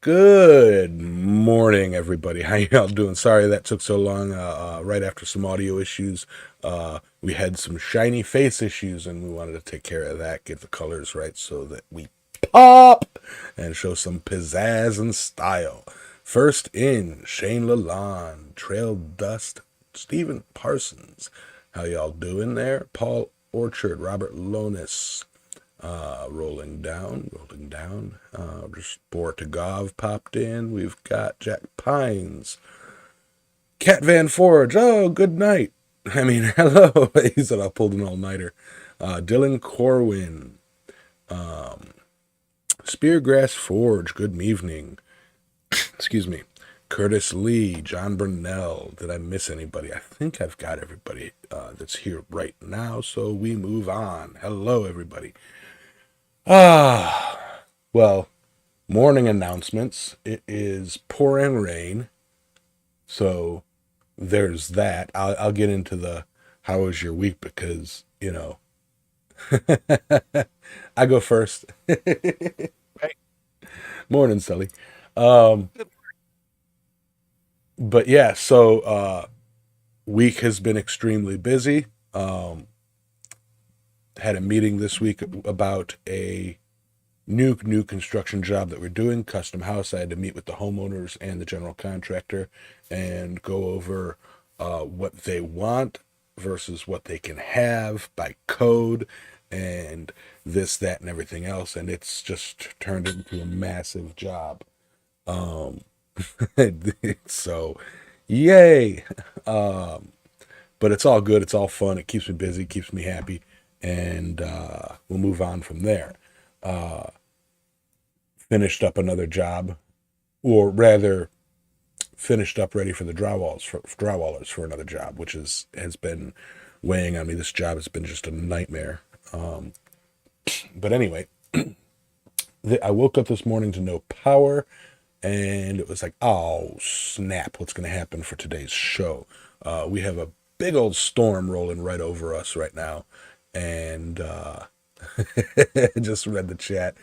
Good morning, everybody. How y'all doing? Sorry that took so long. Right after some audio issues, we had some shiny face issues, and we wanted to take care of that, get the colors right, so that we pop and show some pizzazz and style. First in, Shane Lalonde, Trail Dust, Stephen Parsons. How y'all doing there? Paul Orchard, Robert Lonis. Rolling down, rolling down. Just Bortagov popped in. We've got Jack Pines. Cat Van Forge. Oh, good night. I mean, hello. He said I pulled an all-nighter. Dylan Corwin. Speargrass Forge. Good evening. Excuse me. Curtis Lee. John Burnell. Did I miss anybody? I think I've got everybody that's here right now, so we move on. Hello, everybody. Well, morning announcements. It is pouring rain, so there's that. I'll get into the how was your week because I go first. Right. Morning, Sully. Um, Good. but yeah, so week has been extremely busy. Had a meeting this week about a new construction job that we're doing, custom house. I had to meet with the homeowners and the general contractor and go over what they want versus what they can have by code and this, that, and everything else. And it's just turned into a massive job. Um, so, yay! But it's all good. It's all fun. It keeps me busy, keeps me happy, and we'll move on from there. Finished up another job, or rather, finished up ready for the drywallers for another job, which has been weighing on me. This job has been just a nightmare. Um, but anyway, I woke up this morning to no power, and it was like, oh snap, what's going to happen for today's show? We have a big old storm rolling right over us right now, and just read the chat.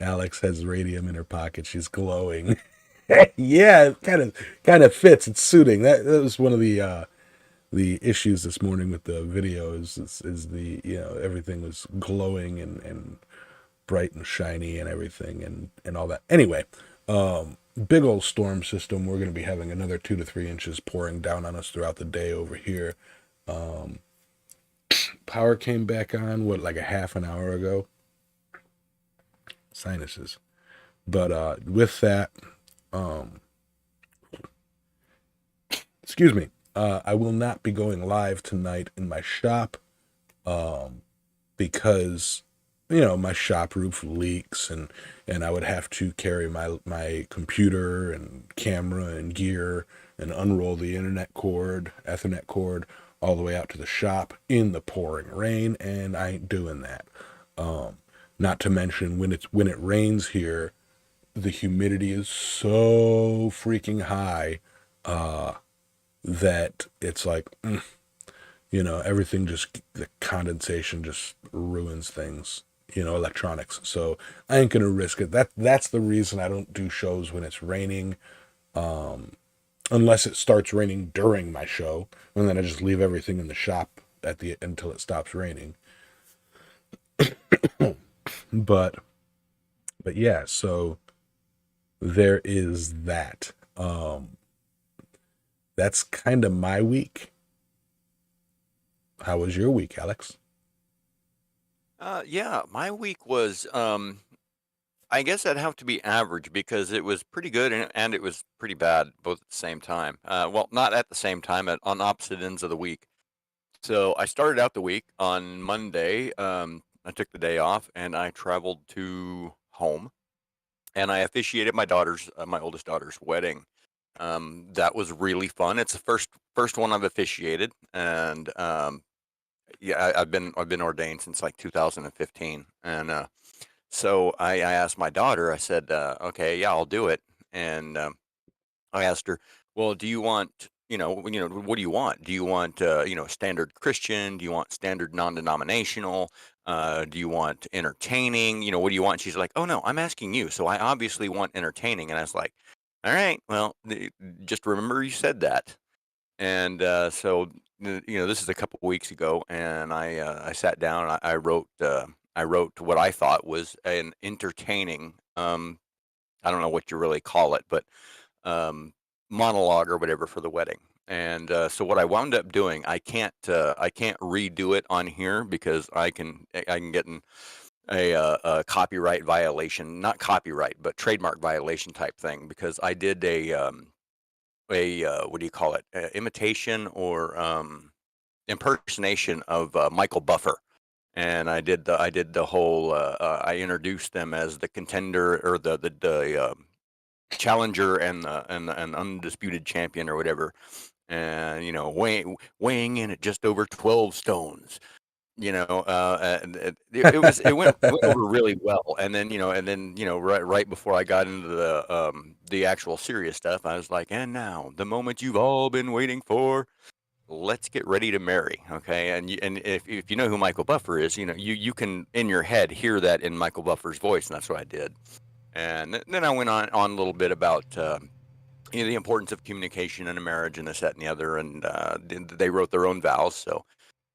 Alex has radium in her pocket. She's glowing. Yeah, it kind of fits. It's suiting. That was one of the issues this morning with the video is the everything was glowing and bright and shiny and everything and all that. Anyway, big old storm system. We're going to be having another 2 to 3 inches pouring down on us throughout the day over here. Um, Power came back on like a half an hour ago. Sinuses. But with that, um, excuse me, I will not be going live tonight in my shop um, because my shop roof leaks and I would have to carry my computer and camera and gear and unroll the Ethernet cord, all the way out to the shop in the pouring rain, and I ain't doing that. Um, Not to mention when it rains here, the humidity is so freaking high uh, that it's like everything just the condensation just ruins things, electronics. So I ain't gonna risk it. That's the reason I don't do shows when it's raining, um, unless it starts raining during my show, and then I just leave everything in the shop until it stops raining. but but yeah, so there is that. That's kind of my week. How was your week, Alex? Yeah, my week was, I guess I'd have to be average because it was pretty good and it was pretty bad both at the same time. Well, not at the same time, on opposite ends of the week. So I started out the week on Monday. I took the day off and I traveled to home and I officiated my oldest daughter's wedding. That was really fun. It's the first one I've officiated, and yeah, I've been ordained since like 2015, and so I asked my daughter. I said, "Okay, yeah, I'll do it." And I asked her, "Well, do you want what do you want? Do you want standard Christian? Do you want standard non-denominational? Do you want entertaining? You know, what do you want? She's like, oh no, I'm asking you. So I obviously want entertaining. And I was like, all right, well, just remember you said that. And you know, this is a couple weeks ago, and I sat down. I wrote what I thought was an entertaining. I don't know what you really call it, but um, monologue or whatever for the wedding. And so what I wound up doing, I can't redo it on here because I can get in a copyright violation, not copyright, but trademark violation type thing because I did a what do you call it, imitation or impersonation of Michael Buffer. And I did the whole I introduced them as the contender or the challenger and an undisputed champion or whatever, and you know, weighing in at just over 12 stones. You know, and it went over really well. And then you know, right before I got into the actual serious stuff, I was like, and now the moment you've all been waiting for. Let's get ready to marry, okay? And if you know who Michael Buffer is, you know you can in your head hear that in Michael Buffer's voice, and that's what I did. And then I went on a little bit about you know, the importance of communication in a marriage and this, that, and the other. And they wrote their own vows, so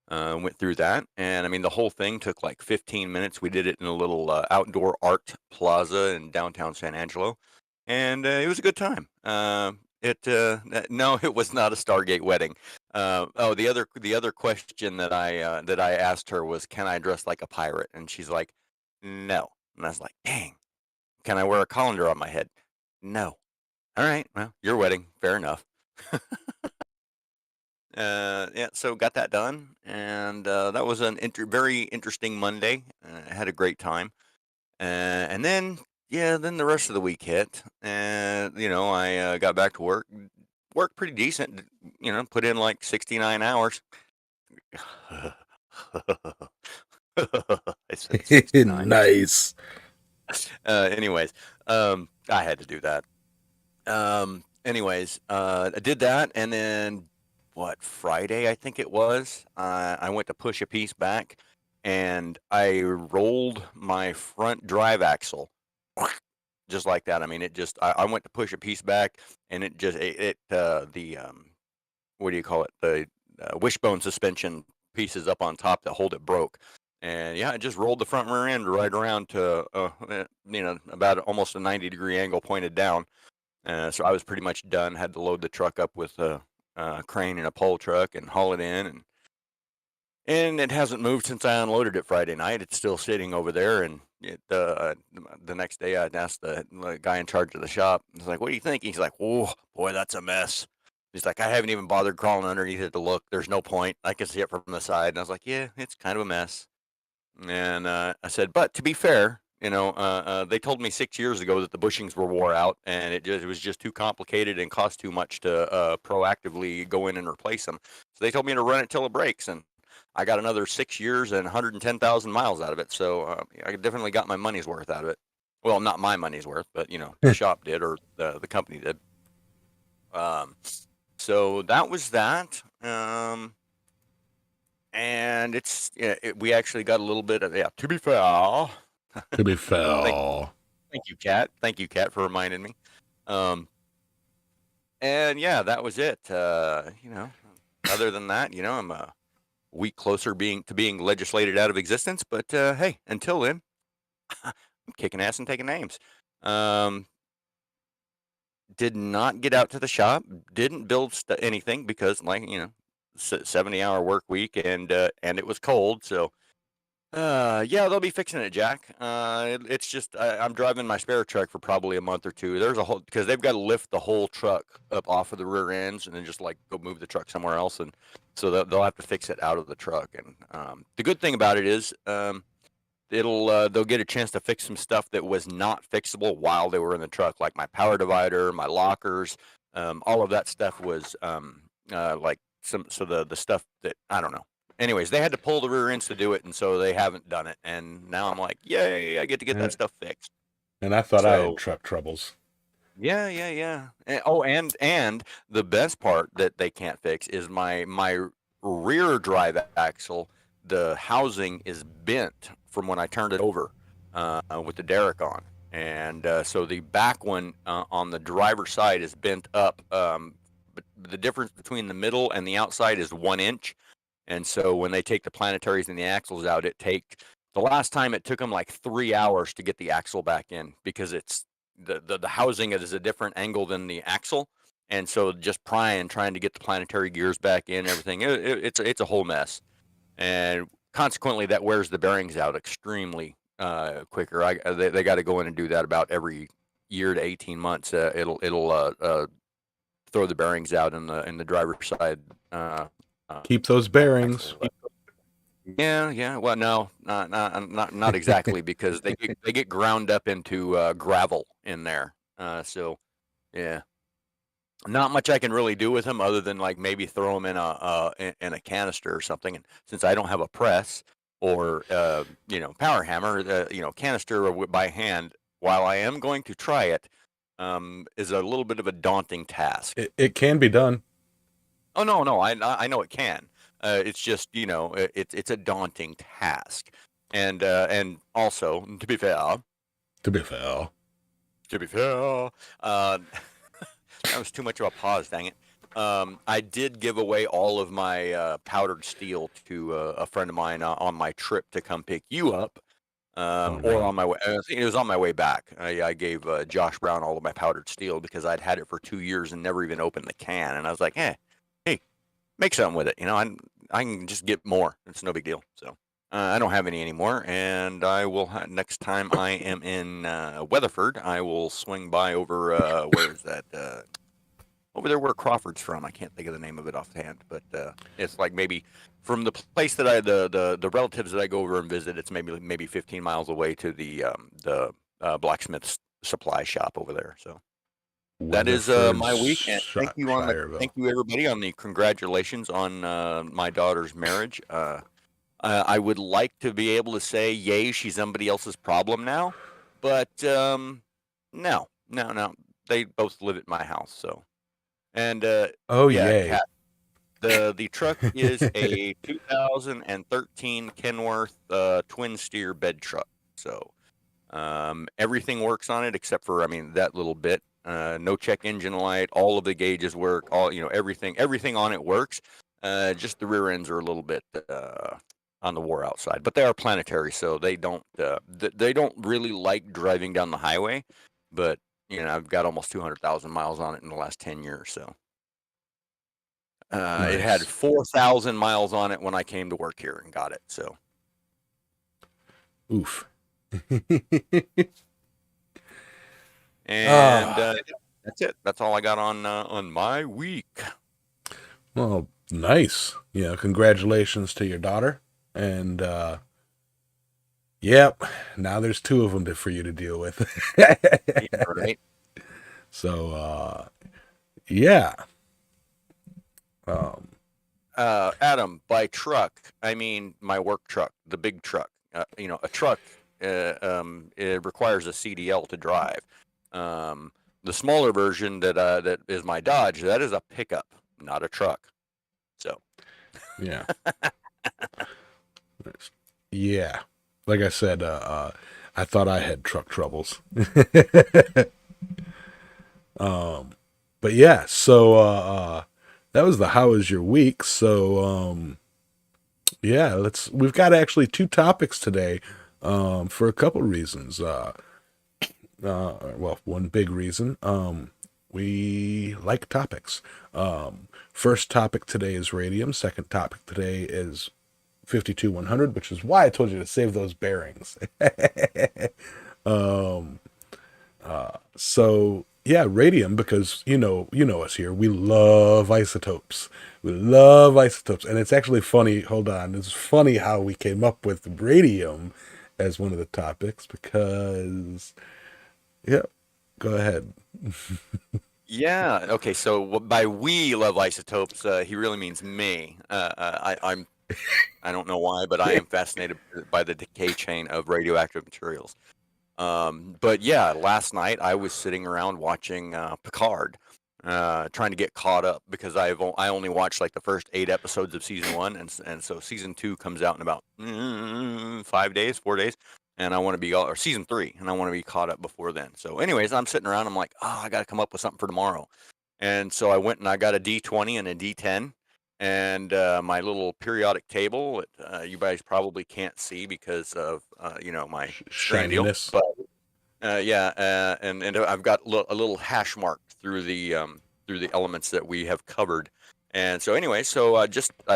went through that. And I mean, the whole thing took like 15 minutes. We did it in a little outdoor art plaza in downtown San Angelo, and it was a good time. No, it was not a Stargate wedding. Oh, the other question that I asked her was, "Can I dress like a pirate?" And she's like, "No." And I was like, "Dang." Can I wear a colander on my head? No. All right. Well, your wedding. Fair enough. Yeah. So got that done, and that was an very interesting Monday. I had a great time, and then yeah, then the rest of the week hit, and you know, I got back to work. Worked pretty decent. You know, put in like 69 hours. I said 69. Nice. Anyways, I had to do that. Anyways, I did that, and then what, Friday, I think it was, I went to push a piece back, and I rolled my front drive axle just like that. I mean, I went to push a piece back, and what do you call it? The wishbone suspension pieces up on top that hold it broke. And yeah, I just rolled the front rear end right around to, you know, about almost a 90-degree angle pointed down. So I was pretty much done. Had to load the truck up with a crane and a pole truck and haul it in, and it hasn't moved since I unloaded it Friday night. It's still sitting over there, and the next day I asked the guy in charge of the shop. I was like, "What do you think?" He's like, "Oh boy, that's a mess." He's like, "I haven't even bothered crawling underneath it to look. There's no point. I can see it from the side." And I was like, "Yeah, it's kind of a mess." And I said, "But to be fair, you know, they told me 6 years ago that the bushings were wore out, and it was just too complicated and cost too much to proactively go in and replace them. So they told me to run it till it breaks, and I got another 6 years and 110,000 miles out of it. So I definitely got my money's worth out of it. Well, not my money's worth, but you know, the shop did, or the company did. Um, so that was that. And we actually got a little bit of, yeah, to be fair. To be Thank, fair. thank you, Kat. Thank you, Kat, for reminding me. Um, and yeah, that was it. You know, other than that, you know, I'm a week closer to being legislated out of existence. But hey, until then, I'm kicking ass and taking names. Did not get out to the shop. Didn't build anything because, like, you know, 70-hour work week, and it was cold. So yeah, they'll be fixing it, Jack. It's just I'm driving my spare truck for probably a month or two. There's a whole, because they've got to lift the whole truck up off of the rear ends and then just like go move the truck somewhere else, and so they'll have to fix it out of the truck. And the good thing about it is they'll get a chance to fix some stuff that was not fixable while they were in the truck, like my power divider, my lockers, all of that stuff was like the stuff that I don't know. Anyways, they had to pull the rear ends to do it, and so they haven't done it. And now I'm like, yay, I get to get that stuff fixed. And I thought I had So truck troubles. yeah. And the best part that they can't fix is my rear drive axle the housing is bent from when I turned it over with the derrick on. And so the back one on the driver's side is bent up. But the difference between the middle and the outside is 1 inch. And so when they take the planetaries and the axles out, the last time it took them like 3 hours to get the axle back in because it's the housing is a different angle than the axle. And so just trying to get the planetary gears back in, everything, it's a whole mess. And consequently, that wears the bearings out extremely quicker. They got to go in and do that about every year to 18 months. It'll throw the bearings out in the driver's side. Keep those bearings. Yeah. Well, no, not exactly because they get ground up into gravel in there. So yeah, not much I can really do with them other than like maybe throw them in a canister or something. And since I don't have a press or power hammer, canister by hand, while I am going to try it, is a little bit of a daunting task. It can be done. Oh no, I know it can. It's just it's a daunting task, and also to be fair, uh, that was too much of a pause. Dang it. I did give away all of my powdered steel to a friend of mine on my trip to come pick you up. Or on my way. I think it was on my way back. I gave Josh Brown all of my powdered steel because I'd had it for 2 years and never even opened the can. And I was like, hey, make something with it. I can just get more. It's no big deal. So I don't have any anymore. And I will next time I am in Weatherford, I will swing by over where is that? Over there where Crawford's from. I can't think of the name of it offhand, but it's like maybe from the place that the relatives that I go over and visit, it's maybe 15 miles away to the Blacksmiths supply shop over there. So that is my week, and thank you everybody on the congratulations on my daughter's marriage. I would like to be able to say, yay, she's somebody else's problem now, but no, they both live at my house, so. And yay. Kat, the truck is a 2013 Kenworth twin steer bed truck. So everything works on it except for that little bit. No check engine light. All of the gauges work. Everything on it works. Just the rear ends are a little bit on the wore out side, but they are planetary, so they don't really like driving down the highway. But I've got almost 200,000 miles on it in the last 10 years. So Nice. It had 4,000 miles on it when I came to work here and got it. So, oof. And that's it. That's all I got on my week. Well, nice. Yeah, congratulations to your daughter. And yep, now there's two of them for you to deal with. Yeah, right. So yeah. Adam, by truck, I mean my work truck, the big truck. A truck it requires a CDL to drive. The smaller version that is my Dodge, that is a pickup, not a truck. So yeah. Yeah. Like I said, I thought I had truck troubles. But yeah, so that was the how is your week. So yeah, we've got actually two topics today for a couple reasons. Well, one big reason. We like topics. First topic today is Radium. Second topic today is 52100, which is why I told you to save those bearings. So yeah, Radium, because you know us here. We love isotopes. And it's actually funny. Hold on, it's funny how we came up with Radium as one of the topics because, yeah, go ahead. Yeah. Okay. So by we love isotopes, he really means me. I don't know why, but I am fascinated by the decay chain of radioactive materials. But yeah, last night I was sitting around watching Picard, trying to get caught up because I only watched like the first 8 episodes of season 1, and so season 2 comes out in about 4 days, and I want to be or season 3, and I want to be caught up before then. So, anyways, I'm sitting around. I'm like, oh, I got to come up with something for tomorrow, and so I went and I got a D20 and a D10, and my little periodic table. You guys probably can't see because of my screen deal, Shininess. but yeah, and I've got a little hash mark through the elements that we have covered. And so anyway, I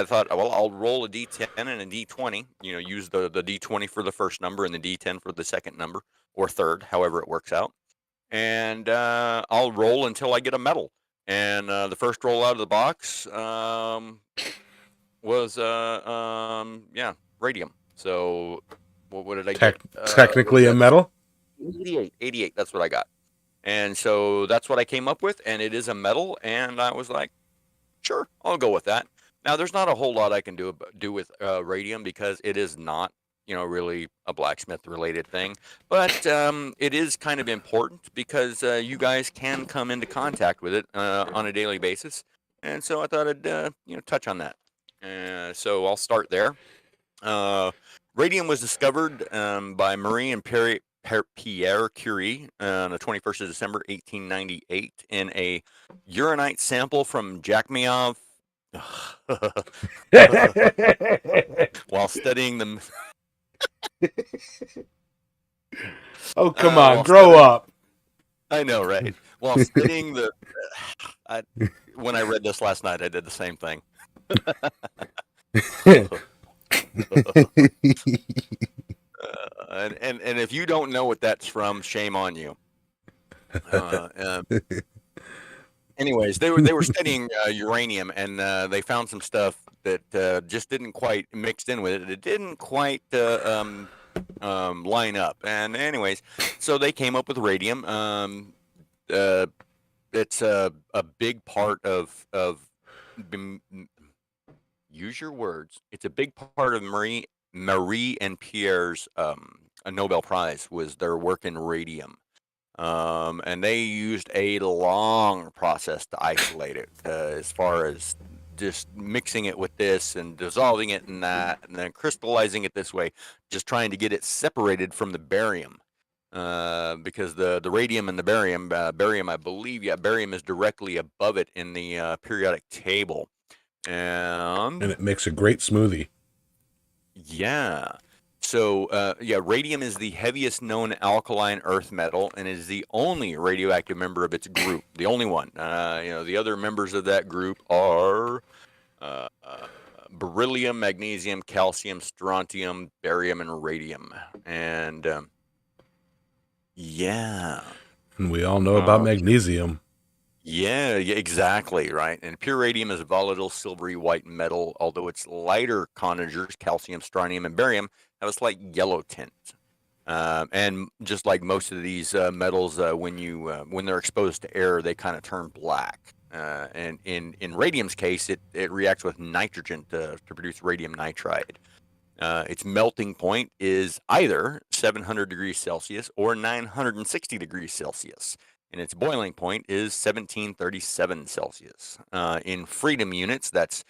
thought, well, I'll roll a D10 and a D20. Use the D20 for the first number and the D10 for the second number or third, however it works out. And I'll roll until I get a medal. And the first roll out of the box was radium. So what did I get? Technically a medal. 88, that's what I got. And so that's what I came up with, and it is a medal, and I was like, sure, I'll go with that. Now, there's not a whole lot I can do with radium because it is not, really a blacksmith-related thing. But it is kind of important because you guys can come into contact with it on a daily basis. And so I thought I'd, touch on that. So I'll start there. Radium was discovered by Marie and Pierre Curie on the 21st of December, 1898, in a uranite sample from Jakhmyov while studying the. Oh, come on, grow up. I know, right? While studying the. When I read this last night, I did the same thing. And if you don't know what that's from, shame on you. Anyways, they were studying uranium, and they found some stuff that just didn't quite mixed in with it. It didn't quite line up. And anyways, so they came up with radium. It's a big part of use your words. It's a big part of Marie and Pierre's a Nobel Prize was their work in radium. And they used a long process to isolate it, as far as just mixing it with this and dissolving it in that, and then crystallizing it this way, just trying to get it separated from the barium. Because the radium and the barium, I believe, barium is directly above it in the periodic table. And it makes a great smoothie. Yeah. So, radium is the heaviest known alkaline earth metal and is the only radioactive member of its group. The only one. The other members of that group are beryllium, magnesium, calcium, strontium, barium, and radium. And And we all know about magnesium. Yeah, exactly, right. And pure radium is a volatile silvery white metal, although its lighter conagers, calcium, strontium, and barium, have a slight yellow tint. And just like most of these metals, when they're exposed to air, they kind of turn black. And in radium's case, it reacts with nitrogen to produce radium nitride. Its melting point is either 700 degrees Celsius or 960 degrees Celsius. And its boiling point is 1737 Celsius. In freedom units, that's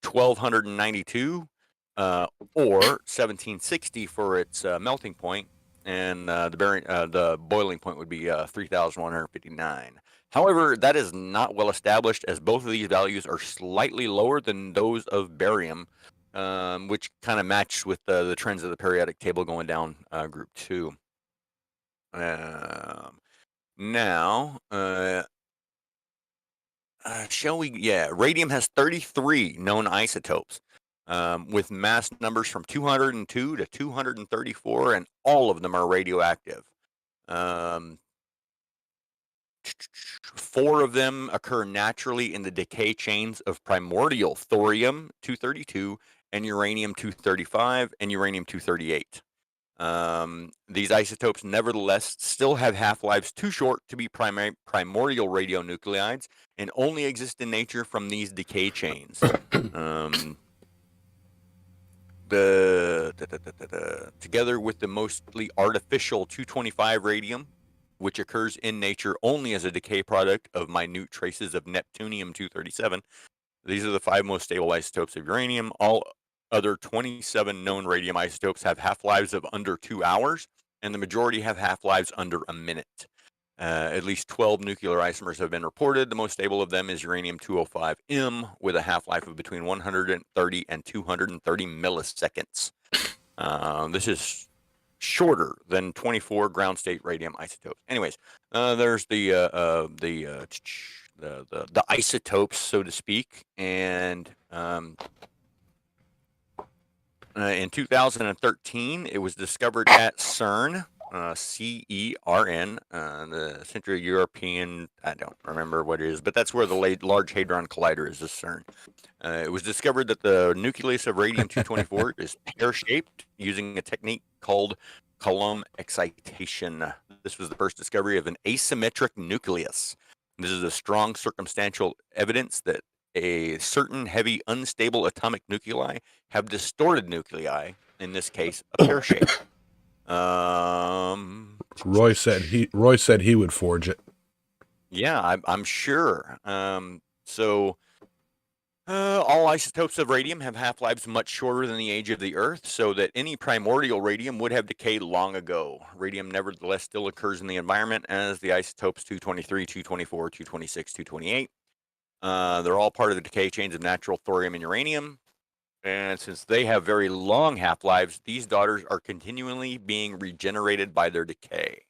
1292 or 1760 for its melting point, and the boiling point would be 3159. However, that is not well established, as both of these values are slightly lower than those of barium, which kind of matched with the trends of the periodic table going down group 2. Now, shall we? Yeah, radium has 33 known isotopes, with mass numbers from 202 to 234, and all of them are radioactive. 4 of them occur naturally in the decay chains of primordial thorium-232 and uranium-235 and uranium-238. These isotopes, nevertheless, still have half-lives too short to be primordial radionuclides and only exist in nature from these decay chains. Together with the mostly artificial 225 radium, which occurs in nature only as a decay product of minute traces of neptunium-237. These are the 5 most stable isotopes of uranium. All other 27 known radium isotopes have half-lives of under 2 hours, and the majority have half-lives under a minute. At least 12 nuclear isomers have been reported. The most stable of them is uranium-205M, with a half-life of between 130 and 230 milliseconds. This is shorter than 24 ground state radium isotopes. Anyways, there's the isotopes, so to speak, and in 2013, it was discovered at CERN, CERN, the Central European, I don't remember what it is, but that's where the Large Hadron Collider is, the CERN. It was discovered that the nucleus of radium-224 is pear-shaped using a technique called Coulomb excitation. This was the first discovery of an asymmetric nucleus. This is a strong circumstantial evidence that a certain heavy, unstable atomic nuclei have distorted nuclei, in this case, a pear shape. Roy said he would forge it. Yeah, I'm sure. All isotopes of radium have half-lives much shorter than the age of the Earth, so that any primordial radium would have decayed long ago. Radium nevertheless still occurs in the environment as the isotopes 223, 224, 226, 228. They're all part of the decay chains of natural thorium and uranium. And since they have very long half-lives, these daughters are continually being regenerated by their decay.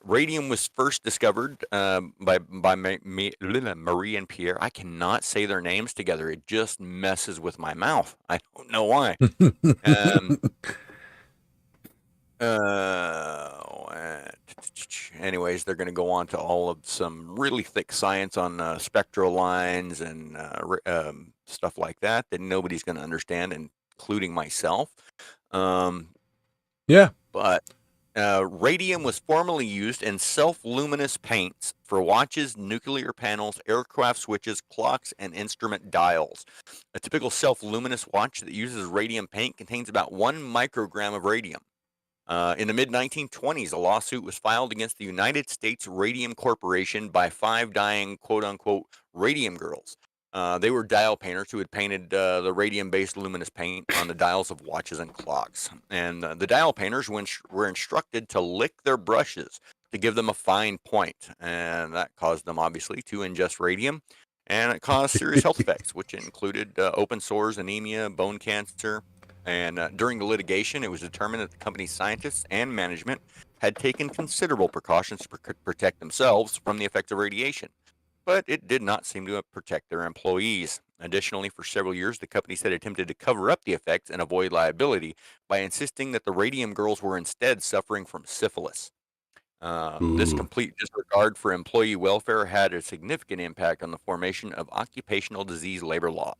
Radium was first discovered by Marie and Pierre. I cannot say their names together. It just messes with my mouth. I don't know why. Anyways, they're going to go on to all of some really thick science on spectral lines and stuff like that nobody's going to understand, including myself. Yeah. But radium was formerly used in self-luminous paints for watches, nuclear panels, aircraft switches, clocks, and instrument dials. A typical self-luminous watch that uses radium paint contains about 1 microgram of radium. In the mid-1920s, a lawsuit was filed against the United States Radium Corporation by 5 dying quote-unquote radium girls. They were dial painters who had painted the radium-based luminous paint on the dials of watches and clocks. And the dial painters were instructed to lick their brushes to give them a fine point. And that caused them, obviously, to ingest radium. And it caused serious health effects, which included open sores, anemia, bone cancer. And during the litigation, it was determined that the company's scientists and management had taken considerable precautions to protect themselves from the effects of radiation. But it did not seem to protect their employees. Additionally, for several years, the companies had attempted to cover up the effects and avoid liability by insisting that the radium girls were instead suffering from syphilis. This complete disregard for employee welfare had a significant impact on the formation of occupational disease labor law.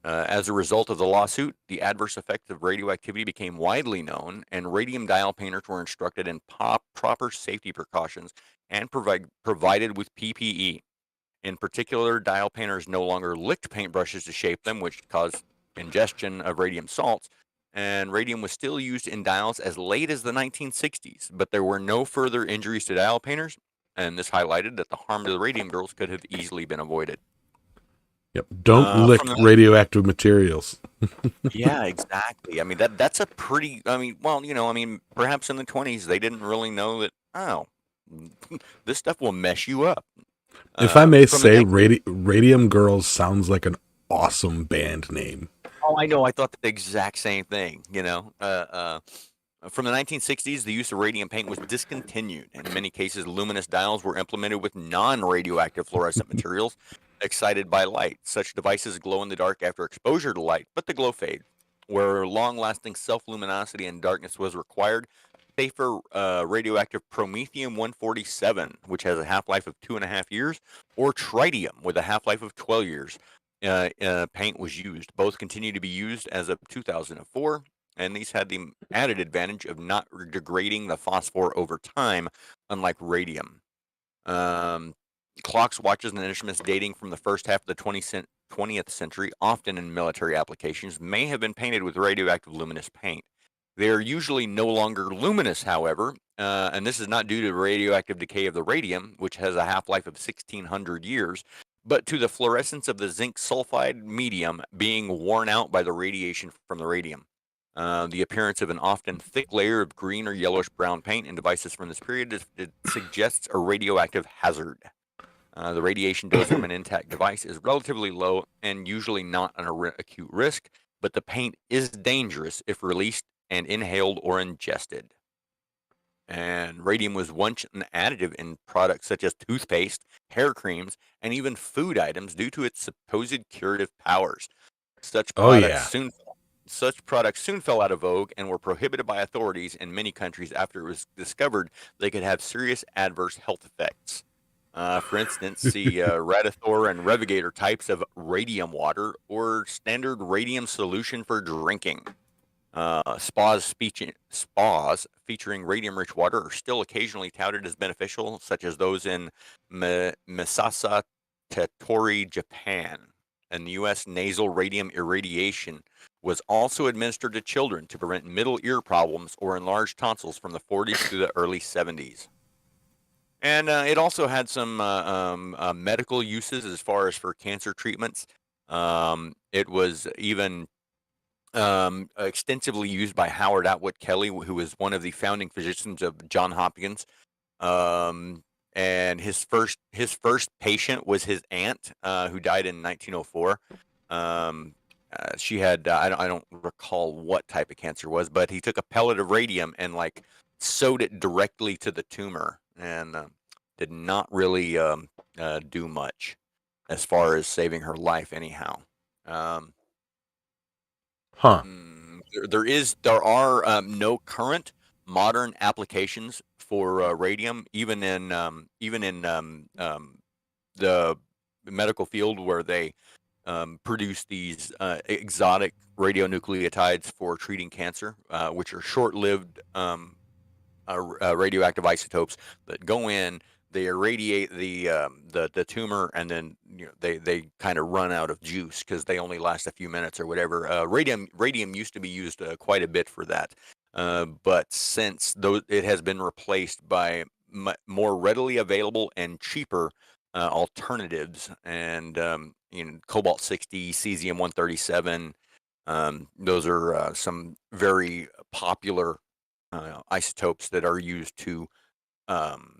As a result of the lawsuit, the adverse effects of radioactivity became widely known, and radium dial painters were instructed in proper safety precautions and provided with PPE. In particular, dial painters no longer licked paintbrushes to shape them, which caused ingestion of radium salts, and radium was still used in dials as late as the 1960s, but there were no further injuries to dial painters, and this highlighted that the harm to the radium girls could have easily been avoided. Yep. Don't lick radioactive materials. Yeah, exactly. I mean, that's a pretty, perhaps in the 20s, they didn't really know that, this stuff will mess you up. If I may say, Radium Girls sounds like an awesome band name. Oh, I know. I thought the exact same thing, From the 1960s, the use of radium paint was discontinued. In many cases, luminous dials were implemented with non-radioactive fluorescent materials excited by light. Such devices glow in the dark after exposure to light, but the glow fades. Where long-lasting self-luminosity and darkness was required, safer radioactive promethium-147, which has a half-life of 2.5 years, or tritium with a half-life of 12 years, paint was used. Both continue to be used as of 2004. And these had the added advantage of not degrading the phosphor over time, unlike radium. Clocks, watches, and instruments dating from the first half of the 20th century, often in military applications, may have been painted with radioactive luminous paint. They are usually no longer luminous, however, and this is not due to the radioactive decay of the radium, which has a half-life of 1,600 years, but to the fluorescence of the zinc sulfide medium being worn out by the radiation from the radium. The appearance of an often thick layer of green or yellowish-brown paint in devices from this period it suggests a radioactive hazard. The radiation dose from an intact device is relatively low and usually not an acute risk, but the paint is dangerous if released and inhaled or ingested. And radium was once an additive in products such as toothpaste, hair creams, and even food items due to its supposed curative powers. Such Oh products yeah. soon such products soon fell out of vogue and were prohibited by authorities in many countries after it was discovered they could have serious adverse health effects. For instance, see Radithor and Revigator types of radium water or standard radium solution for drinking. Spas featuring radium-rich water are still occasionally touted as beneficial, such as those in Misasa Tottori, Japan. In the U.S., nasal radium irradiation was also administered to children to prevent middle ear problems or enlarged tonsils from the 40s to the early 70s. And it also had some medical uses as far as for cancer treatments. It was even extensively used by Howard Atwood Kelly, who was one of the founding physicians of John Hopkins. Um, and his first patient was his aunt, who died in 1904. She had I don't recall what type of cancer it was, but he took a pellet of radium and like sewed it directly to the tumor, and did not really do much as far as saving her life, anyhow. Um, Huh. there are no current modern applications for radium, even in the medical field where they produce these exotic radionucleotides for treating cancer, which are short-lived radioactive isotopes that go in. They irradiate the tumor, and then they kind of run out of juice because they only last a few minutes or whatever. Radium used to be used quite a bit for that, but since it has been replaced by more readily available and cheaper alternatives, and cobalt 60, cesium 137. Those are some very popular isotopes that are used to um,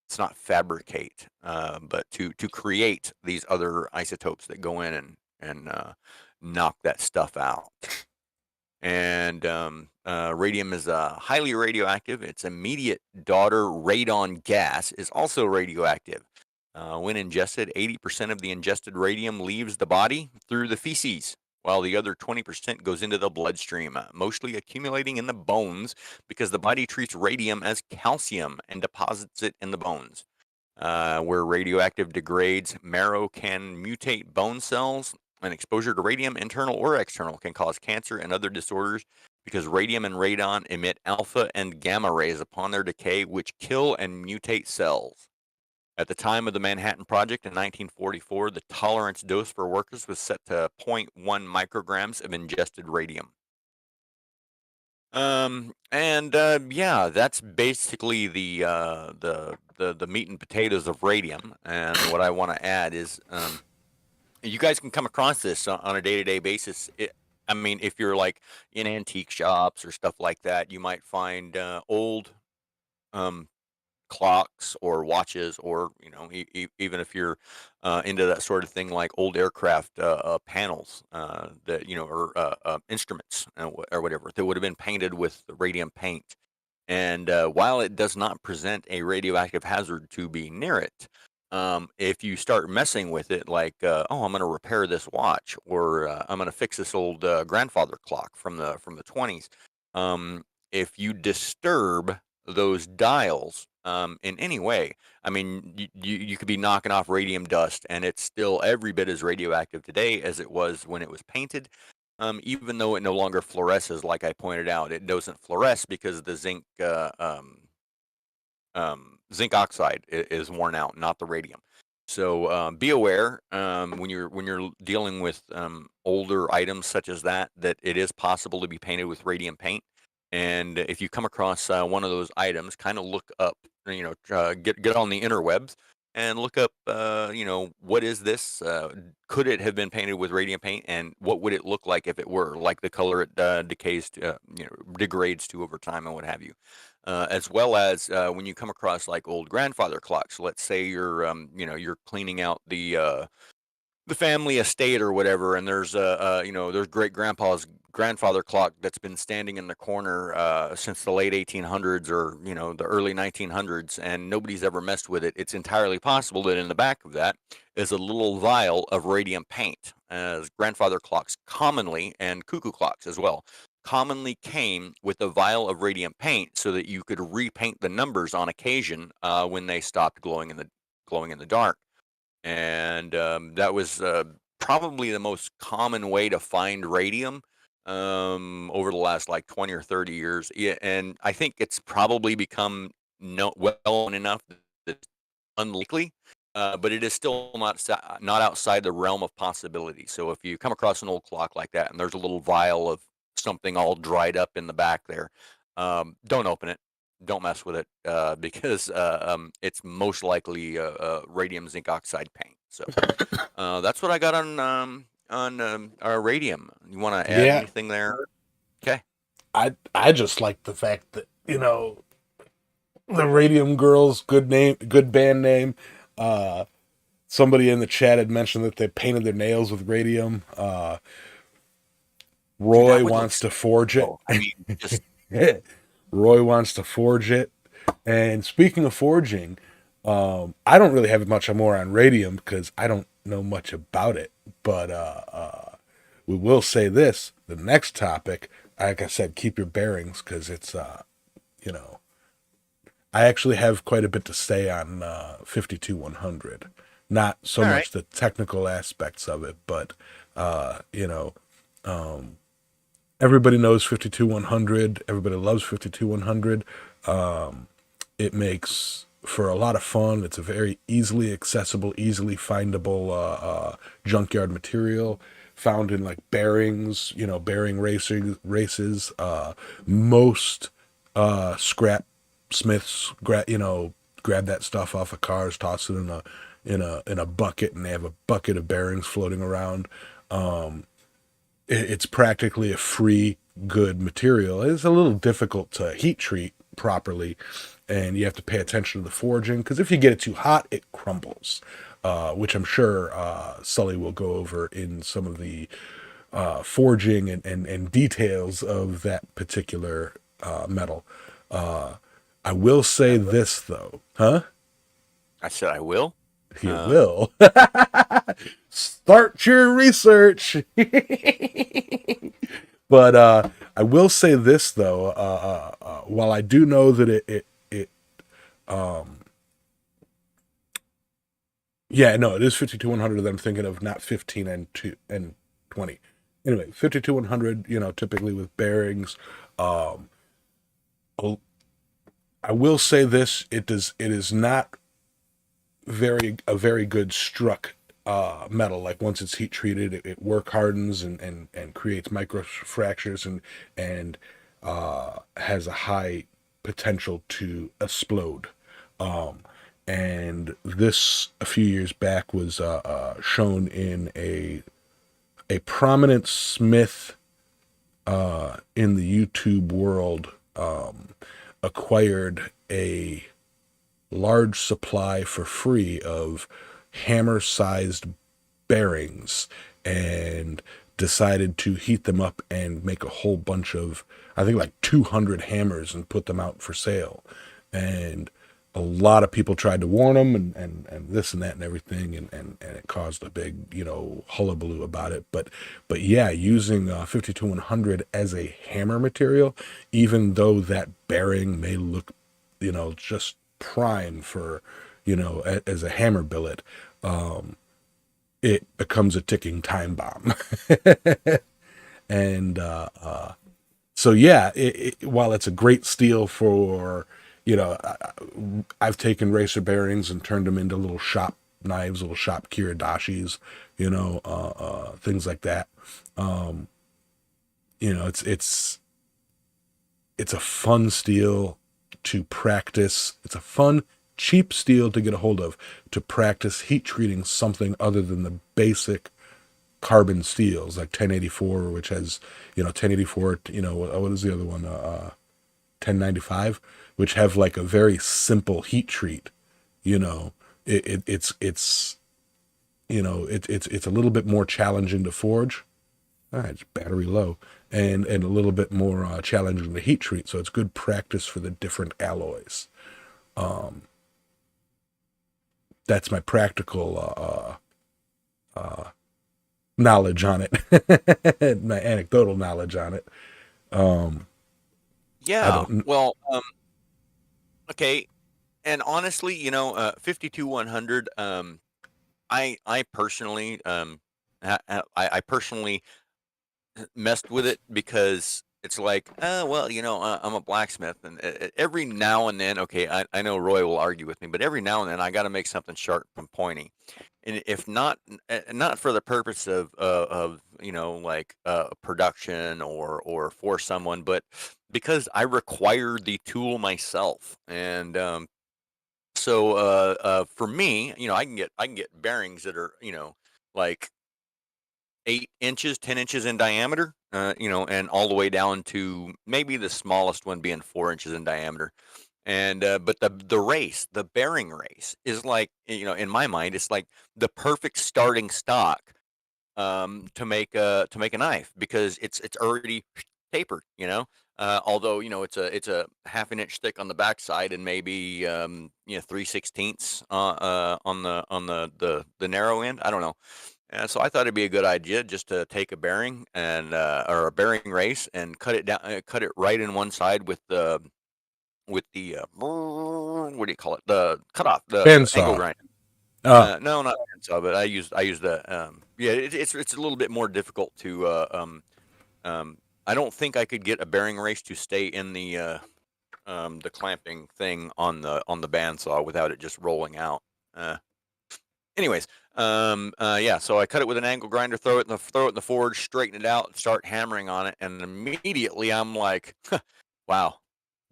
it's not fabricate, but to create these other isotopes that go in and knock that stuff out. And radium is highly radioactive. Its immediate daughter, radon gas, is also radioactive. When ingested, 80% of the ingested radium leaves the body through the feces, while the other 20% goes into the bloodstream, mostly accumulating in the bones because the body treats radium as calcium and deposits it in the bones. Where radioactive degrades, marrow can mutate bone cells, and exposure to radium, internal or external, can cause cancer and other disorders because radium and radon emit alpha and gamma rays upon their decay, which kill and mutate cells. At the time of the Manhattan Project in 1944, the tolerance dose for workers was set to zero point 0.1 micrograms of ingested radium. And yeah, that's basically the meat and potatoes of radium. And what I want to add is, you guys can come across this on a day-to-day basis. I mean, if you're like in antique shops or stuff like that, you might find old um, clocks or watches, or even if you're into that sort of thing, like old aircraft panels that or instruments or whatever that would have been painted with radium paint. And while it does not present a radioactive hazard to be near it, if you start messing with it, like, oh, I'm going to repair this watch, or I'm going to fix this old grandfather clock from the 20s, if you disturb those dials in any way, I mean, you could be knocking off radium dust, and it's still every bit as radioactive today as it was when it was painted. Even though it no longer fluoresces, like I pointed out, it doesn't fluoresce because the zinc oxide is worn out, not the radium. So be aware when you're dealing with older items such as that it is possible to be painted with radium paint. And if you come across one of those items, kind of look up, get on the interwebs and look up, what is this? Could it have been painted with radium paint, and what would it look like if it were? Like the color it decays, degrades to over time, and what have you. As well as when you come across like old grandfather clocks. Let's say you're cleaning out the family estate or whatever, and there's great grandpa's grandfather clock that's been standing in the corner since the late 1800s or the early 1900s, and nobody's ever messed with it. It's entirely possible that in the back of that is a little vial of radium paint, as grandfather clocks commonly, and cuckoo clocks as well, commonly came with a vial of radium paint so that you could repaint the numbers on occasion when they stopped glowing in the dark. And that was probably the most common way to find radium over the last like 20 or 30 years. Yeah, and I think it's probably become well known enough that it's unlikely, but it is still not outside the realm of possibility. So if you come across an old clock like that and there's a little vial of something all dried up in the back there, don't open it. Don't mess with it because it's most likely radium zinc oxide paint. So that's what I got on our radium. You want to add Yeah, anything there? Okay. I just like the fact that the Radium Girls, good name, good band name. Uh, Somebody in the chat had mentioned that they painted their nails with radium. Dude, that Roy would look wants to forge it. so. I mean, just Roy wants to forge it. And speaking of forging, I don't really have much more on radium because I don't know much about it. But we will say this: the next topic, like I said, keep your bearings because it's you know I actually have quite a bit to say on 52100. Not so all right. much the technical aspects of it, but uh, you know, um, everybody knows 52100. Everybody loves 52100. It makes for a lot of fun. It's a very easily accessible, easily findable junkyard material found in like bearings, bearing races. Most scrap smiths grab that stuff off of cars, toss it in a bucket, and they have a bucket of bearings floating around. It's practically a free good material. It's a little difficult to heat treat properly, and you have to pay attention to the forging because if you get it too hot, it crumbles, which I'm sure Sully will go over in some of the forging and details of that particular metal. I will say this though, huh? I said I will. You will. Start your research. But I will say this though, while I do know that it is 52100 that I'm thinking of, not 15 and 20. Anyway, 52100, typically with bearings. Um, I will say this: it is not a very good struck metal. Like once it's heat treated, it work hardens and creates micro fractures and has a high potential to explode. Um, and this a few years back was shown in a prominent smith in the YouTube world. Acquired a large supply for free of hammer-sized bearings and decided to heat them up and make a whole bunch of, I think like 200 hammers, and put them out for sale. And a lot of people tried to warn him and this and that and everything, and it caused a big, hullabaloo about it. But yeah, using 52100 as a hammer material, even though that bearing may look, just prime for, as a hammer billet, it becomes a ticking time bomb. And so yeah, while it's a great steel for, I've taken racer bearings and turned them into little shop knives, little shop kiridashis, things like that. Um, it's a fun steel to practice. It's a fun, cheap steel to get a hold of to practice heat treating something other than the basic carbon steels like 1084, which has 1084. What is the other one? 1095, which have like a very simple heat treat. You know, it's it's a little bit more challenging to forge. All right, it's battery low, and a little bit more challenging to heat treat. So it's good practice for the different alloys. That's my practical knowledge on it, my anecdotal knowledge on it. I Yeah. don't. Well, okay. And honestly, 52-100. I personally, I personally messed with it because it's like, well, I'm a blacksmith, and every now and then, okay, I know Roy will argue with me, but every now and then I got to make something sharp and pointy, and if not, not for the purpose of like production or for someone, but because I require the tool myself, and so for me, I can get bearings that are like 8 inches, 10 inches in diameter, and all the way down to maybe the smallest one being 4 inches in diameter. And but the bearing race is like, in my mind, it's like the perfect starting stock to make a knife because it's already tapered, although it's a half an inch thick on the backside and maybe 3/16 on the narrow end. I don't know. And so I thought it'd be a good idea just to take a bearing and or a bearing race and cut it down, cut it right in one side with the what do you call it? The cutoff, the angle Bandsaw. grinder. Uh, No, not handsaw, but I use the yeah. It's a little bit more difficult to I don't think I could get a bearing race to stay in the clamping thing on the bandsaw without it just rolling out. Uh, Anyways, yeah. So I cut it with an angle grinder, throw it in the forge, straighten it out, start hammering on it, and immediately I'm like, wow,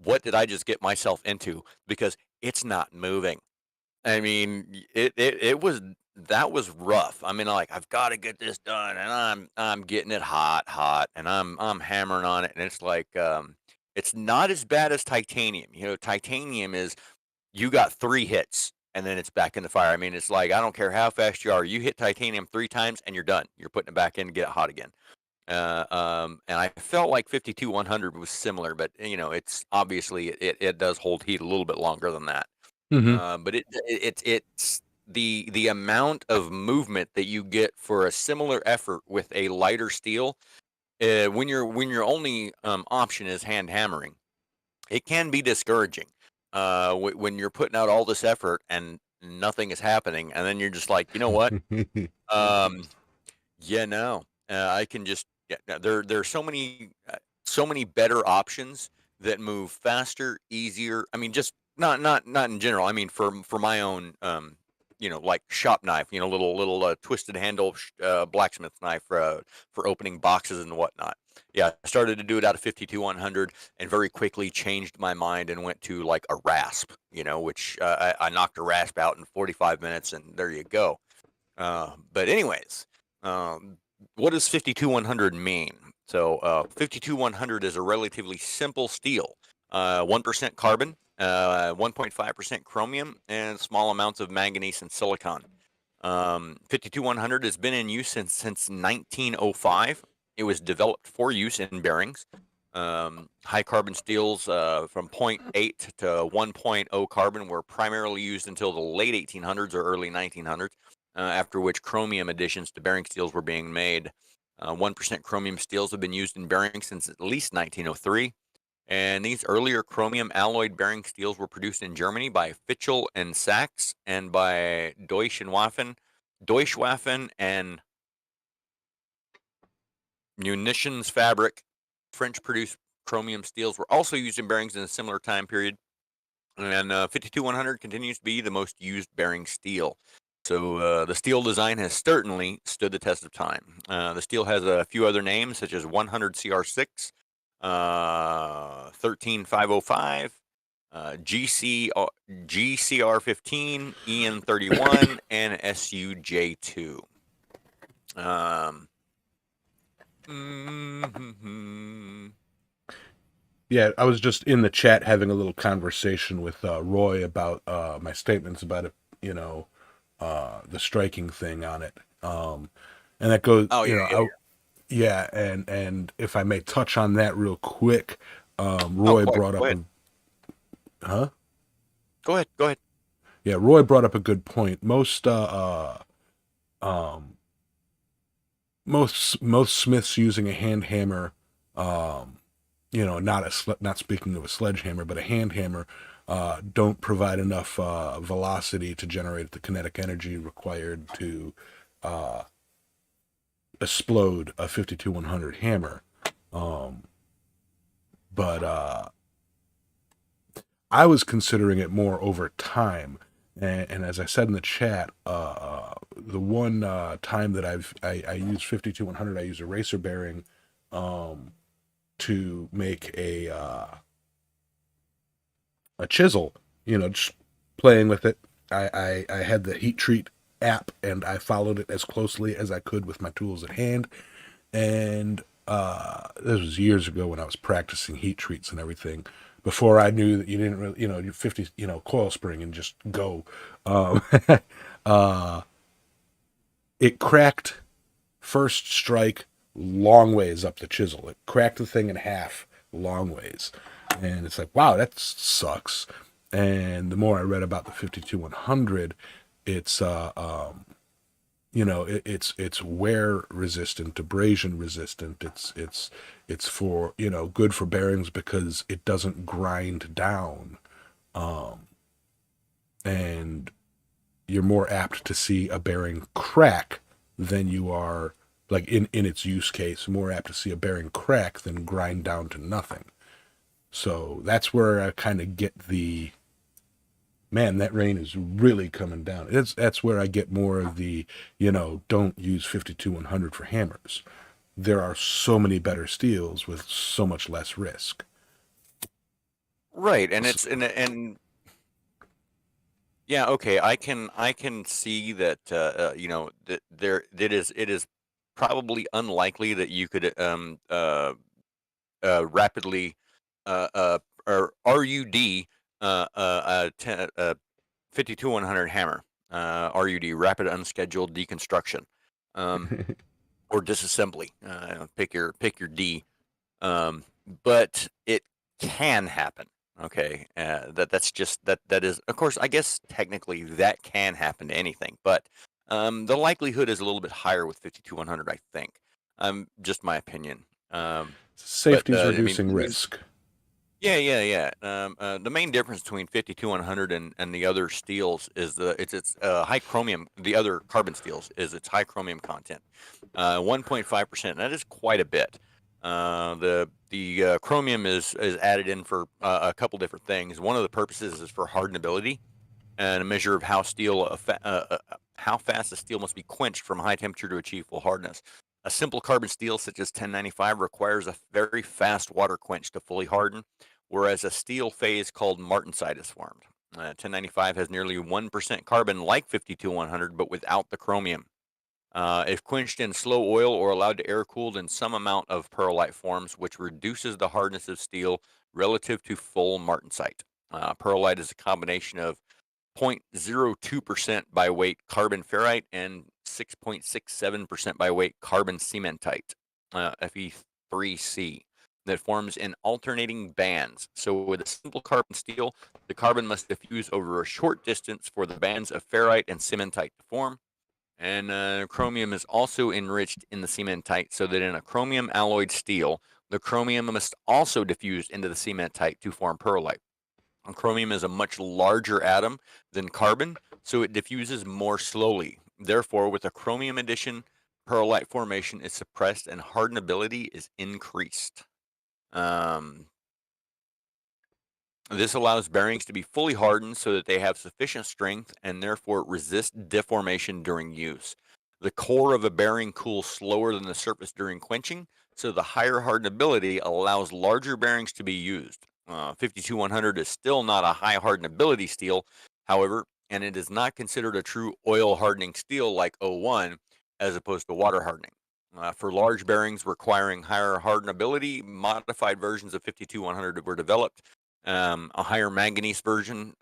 what did I just get myself into? Because it's not moving. I mean, it was that was rough. I mean, like I've got to get this done, and I'm getting it hot, and I'm hammering on it, and it's like it's not as bad as titanium. Titanium is you got 3 hits and then it's back in the fire. I mean, it's like I don't care how fast you are, you hit titanium 3 times and you're done. You're putting it back in to get it hot again. And I felt like 52-100 was similar, but it's obviously it does hold heat a little bit longer than that. mhm. But it's the amount of movement that you get for a similar effort with a lighter steel. When your only option is hand hammering, it can be discouraging when you're putting out all this effort and nothing is happening, and then you're just like, you know what? Um, yeah, no, I can just yeah, no, there are so many better options that move faster, easier. I mean, just not in general. I mean, for my own like shop knife, little twisted handle blacksmith knife for opening boxes and whatnot. Yeah, I started to do it out of 52-100 and very quickly changed my mind and went to like a rasp, which I knocked a rasp out in 45 minutes and there you go. But anyways, um, what does 52-100 mean? So 52-100 is a relatively simple steel, 1% carbon, 1.5% chromium, and small amounts of manganese and silicon. 52-100 has been in use since 1905. It was developed for use in bearings. High carbon steels from point 0.8 to 1.0 carbon were primarily used until the late 1800s or early 1900s, after which chromium additions to bearing steels were being made. 1% chromium steels have been used in bearings since at least 1903. And these earlier chromium alloyed bearing steels were produced in Germany by Fitchel and Sachs and by Deutschwaffen and Munitions Fabric. French produced chromium steels were also used in bearings in a similar time period. And 52-100 continues to be the most used bearing steel. So the steel design has certainly stood the test of time. The steel has a few other names, such as 100 CR6, 13505, GCR15, EN31, and SUJ2. Mhm. Yeah, I was just in the chat having a little conversation with Roy about my statements about it, the striking thing on it. And that goes, Oh, yeah. yeah, and if I may touch on that real quick, Oh, Roy brought go up ahead. a, huh? Go ahead. Go ahead. Yeah, Roy brought up a good point. Um, most smiths using a hand hammer, um, not speaking of a sledgehammer, but a hand hammer, don't provide enough velocity to generate the kinetic energy required to uh, explode a 52-100 hammer. Um, but I was considering it more over time. And as I said in the chat, the one time that I used 52-100, I used a racer bearing to make a chisel. Just playing with it. I had the heat treat app, and I followed it as closely as I could with my tools at hand. And this was years ago when I was practicing heat treats and everything. Before I knew that you didn't really, you 50, coil spring and just go. Um, uh, it cracked first strike long ways up the chisel. It cracked the thing in half long ways. And it's like, wow, that sucks. And the more I read about the 52-100, it's it's wear resistant, abrasion resistant. It's for good for bearings because it doesn't grind down, and you're more apt to see a bearing crack than you are, like in its use case, more apt to see a bearing crack than grind down to nothing. So that's where I kind of get the, man, that rain is really coming down. That's where I get more of the, don't use 52-100 for hammers. There are so many better steels with so much less risk. Right, and it's and yeah, okay. I can see that that it is probably unlikely that you could rapidly or RUD 52-100 hammer, RUD, rapid unscheduled deconstruction, um, or disassembly. Pick your D. Um, but it can happen. Okay, that's just that is, of course, I guess technically that can happen to anything, but the likelihood is a little bit higher with 52-100, I think. Just my opinion. But Safety's I mean, reducing risk. yeah, yeah, yeah. The main difference between 52-100 and the other steels is its high chromium. The other carbon steels is its high chromium content, 1.5%. That is quite a bit. The chromium is added in for a couple different things. One of the purposes is for hardenability and a measure of how fast the steel must be quenched from high temperature to achieve full hardness. A simple carbon steel such as 1095 requires a very fast water quench to fully harden, whereas a steel phase called martensite is formed. 1095 has nearly 1% carbon like 52-100, but without the chromium. If quenched in slow oil or allowed to air cooled in some amount of perlite forms, which reduces the hardness of steel relative to full martensite. Perlite is a combination of 0.02% by weight carbon ferrite and 6.67% by weight carbon cementite, Fe3C, that forms in alternating bands. So with a simple carbon steel, the carbon must diffuse over a short distance for the bands of ferrite and cementite to form. And chromium is also enriched in the cementite so that in a chromium alloyed steel, the chromium must also diffuse into the cementite to form perlite. Chromium is a much larger atom than carbon, so it diffuses more slowly. Therefore, with a chromium addition, perlite formation is suppressed and hardenability is increased. Um, This allows bearings to be fully hardened so that they have sufficient strength and therefore resist deformation during use. The core of a bearing cools slower than the surface during quenching, so the higher hardenability allows larger bearings to be used. 52100 is still not a high hardenability steel, however, and it is not considered a true oil hardening steel like 01 as opposed to water hardening. For large bearings requiring higher hardenability, modified versions of 52100 were developed. A higher manganese version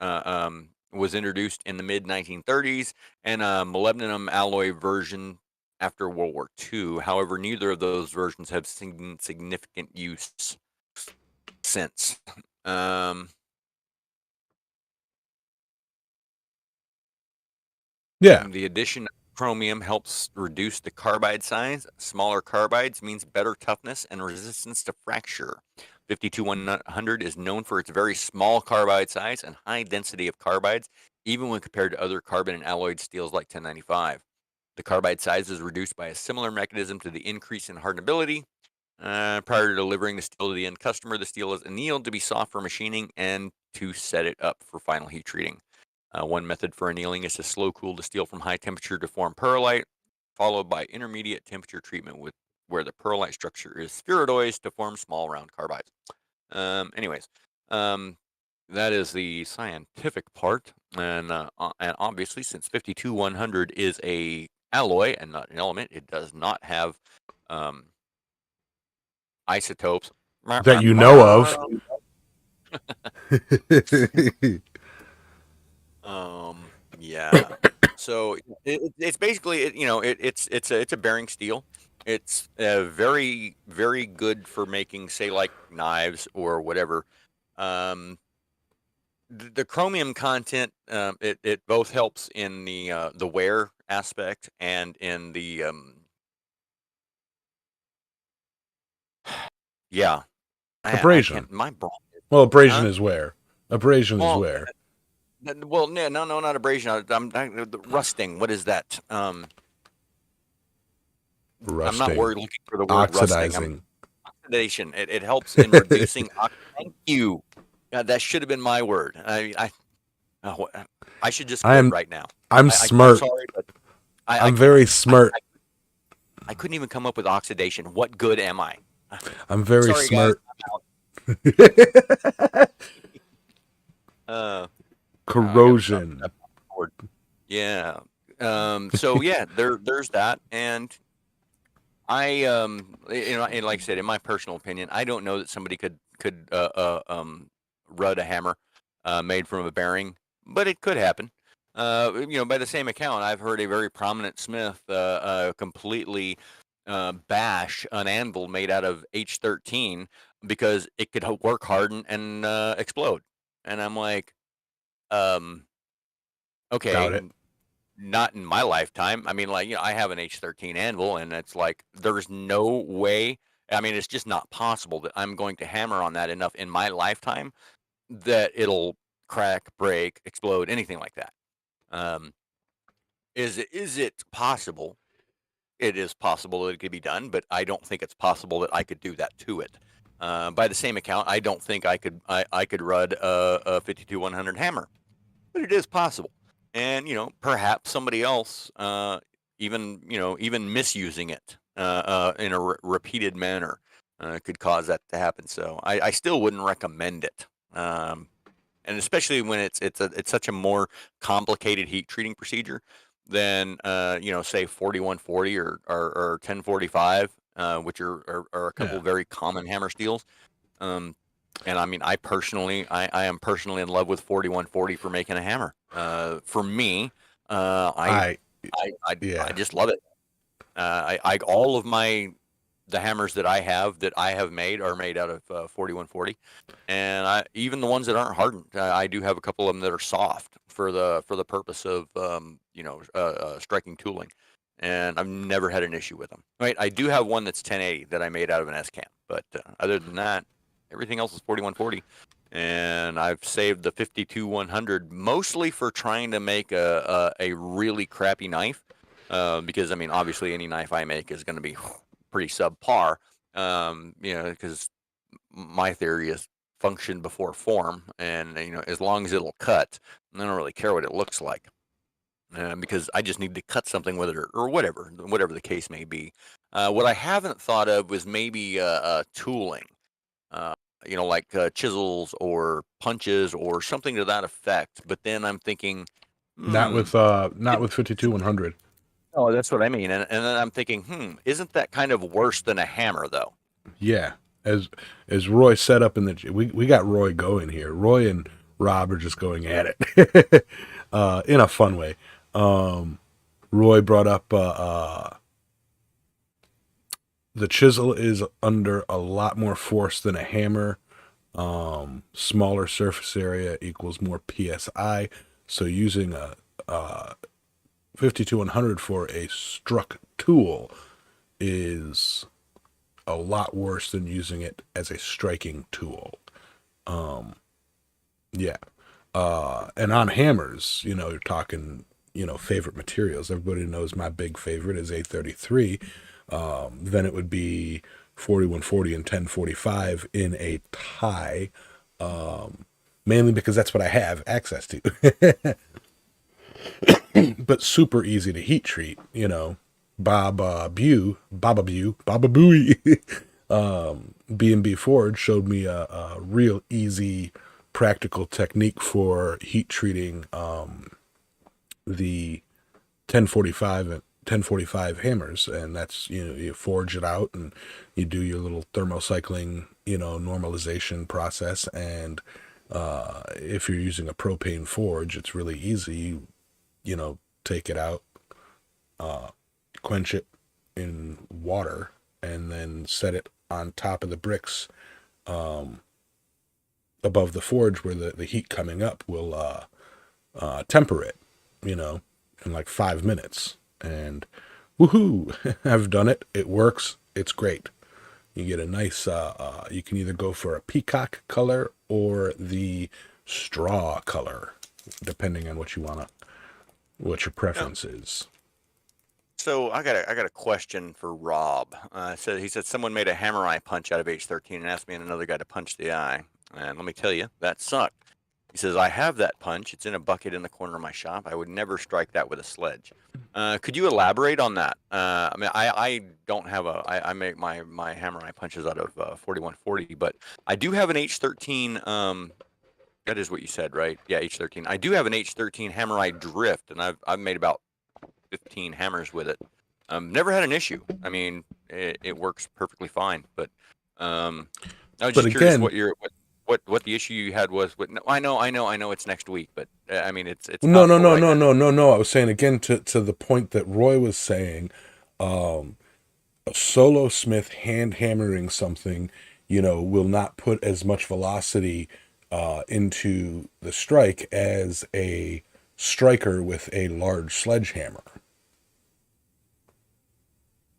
was introduced in the mid 1930s, and a molybdenum alloy version after World War II. However, neither of those versions have seen significant use since. Yeah. The addition of chromium helps reduce the carbide size. Smaller carbides means better toughness and resistance to fracture. 52100 is known for its very small carbide size and high density of carbides, even when compared to other carbon and alloyed steels like 1095. The carbide size is reduced by a similar mechanism to the increase in hardenability. Prior to delivering the steel to the end customer, the steel is annealed to be soft for machining and to set it up for final heat treating. One method for annealing is to slow cool the steel from high temperature to form pearlite, followed by intermediate temperature treatment with where the pearlite structure is spheroidized to form small round carbides. Anyways, that is the scientific part, and obviously, since 52100 is a alloy and not an element, it does not have isotopes. That you know of. Yeah. So it's basically it's a bearing steel. It's very very good for making, say, like knives or whatever. Um, the chromium content, it both helps in the wear aspect and in the yeah. I Abrasion. can't, my brain. Well, abrasion Huh? is wear. Abrasion is Well, wear. well, no, not abrasion. The rusting. What is that? I'm not Rusting. looking for the word rusting. I'm Oxidizing. oxidation. It helps in reducing. Thank you. God, that should have been my word. Oh, I should just quit I'm right now. I'm I'm smart. sorry, but I'm very smart. I couldn't even come up with oxidation. What good am I? I'm very Sorry, guys. smart. Uh, I got to stop Corrosion. stepping on the cord. Yeah. So yeah, there's that, and and like I said, in my personal opinion, I don't know that somebody could rud a hammer made from a bearing, but it could happen. By the same account, I've heard a very prominent smith completely bash an anvil made out of H13 because it could work harden and explode, and I'm like, um, Doubt okay, it. not in my lifetime. I mean, like, I have an H13 anvil, and it's like there's no way. I mean, it's just not possible that I'm going to hammer on that enough in my lifetime that it'll crack, break, explode, anything like that. Um, is it possible? It is possible that it could be done, but I don't think it's possible that I could do that to it. By the same account, I don't think I could rud a 52-100 hammer, but it is possible. And perhaps somebody else, even misusing it in a repeated manner, could cause that to happen. So I still wouldn't recommend it. And especially when it's such a more complicated heat treating procedure than say 4140 or 1045, which are a couple Yeah. very common hammer steels. And I mean, I am personally in love with 4140 for making a hammer. For me, I I yeah. just love it. All of the hammers that I have made are made out of 4140, and even the ones that aren't hardened, I do have a couple of them that are soft for the purpose of striking tooling, and I've never had an issue with them. Right, I do have one that's 1080 that I made out of an S cam, but other than that, everything else is 4140. And I've saved the 52-100 mostly for trying to make a really crappy knife, because I mean, obviously, any knife I make is going to be pretty subpar. Because my theory is function before form, and as long as it'll cut, I don't really care what it looks like, because I just need to cut something with it, or whatever the case may be. What I haven't thought of was maybe tooling, uh, like chisels or punches or something to that effect. But then I'm thinking, Not hmm, with 52-100. oh, that's what I mean. And then I'm thinking, isn't that kind of worse than a hammer, though? Yeah, as Roy set up in the we got Roy going here. Roy and Rob are just going at it in a fun way. Roy brought up the chisel is under a lot more force than a hammer. Smaller surface area equals more psi. So using a 52-100 for a struck tool is a lot worse than using it as a striking tool. Yeah. And on hammers, you're talking, favorite materials. Everybody knows my big favorite is 833. Then it would be 4140 and 1045 in a tie, mainly because that's what I have access to. But super easy to heat treat, Baba Booey, B&B Forge showed me a real easy, practical technique for heat treating the 1045 and 1045 hammers, and that's you forge it out and you do your little thermocycling normalization process, and if you're using a propane forge, it's really easy. Take it out, quench it in water, and then set it on top of the bricks above the forge where the heat coming up will temper it, in like 5 minutes. And woohoo, I've done it. It works. It's great. You get a nice, you can either go for a peacock color or the straw color, depending on what your preference is. So I got a question for Rob. He said someone made a hammer eye punch out of H13 and asked me and another guy to punch the eye. And let me tell you, that sucked. He says, I have that punch. It's in a bucket in the corner of my shop. I would never strike that with a sledge. Could you elaborate on that? I mean, I don't have I make my hammer eye punches out of 4140, but I do have an H13. That is what you said, right? Yeah, H13. I do have an H13 hammer eye drift, and I've made about 15 hammers with it. Never had an issue. I mean, it works perfectly fine. But I was But just curious again, what the issue you had was. No, I know it's next week, but I mean it's no, not no, for no, right no, now. no, no, no. I was saying again to the point that Roy was saying, a solo smith hand hammering something, will not put as much velocity into the strike as a striker with a large sledgehammer.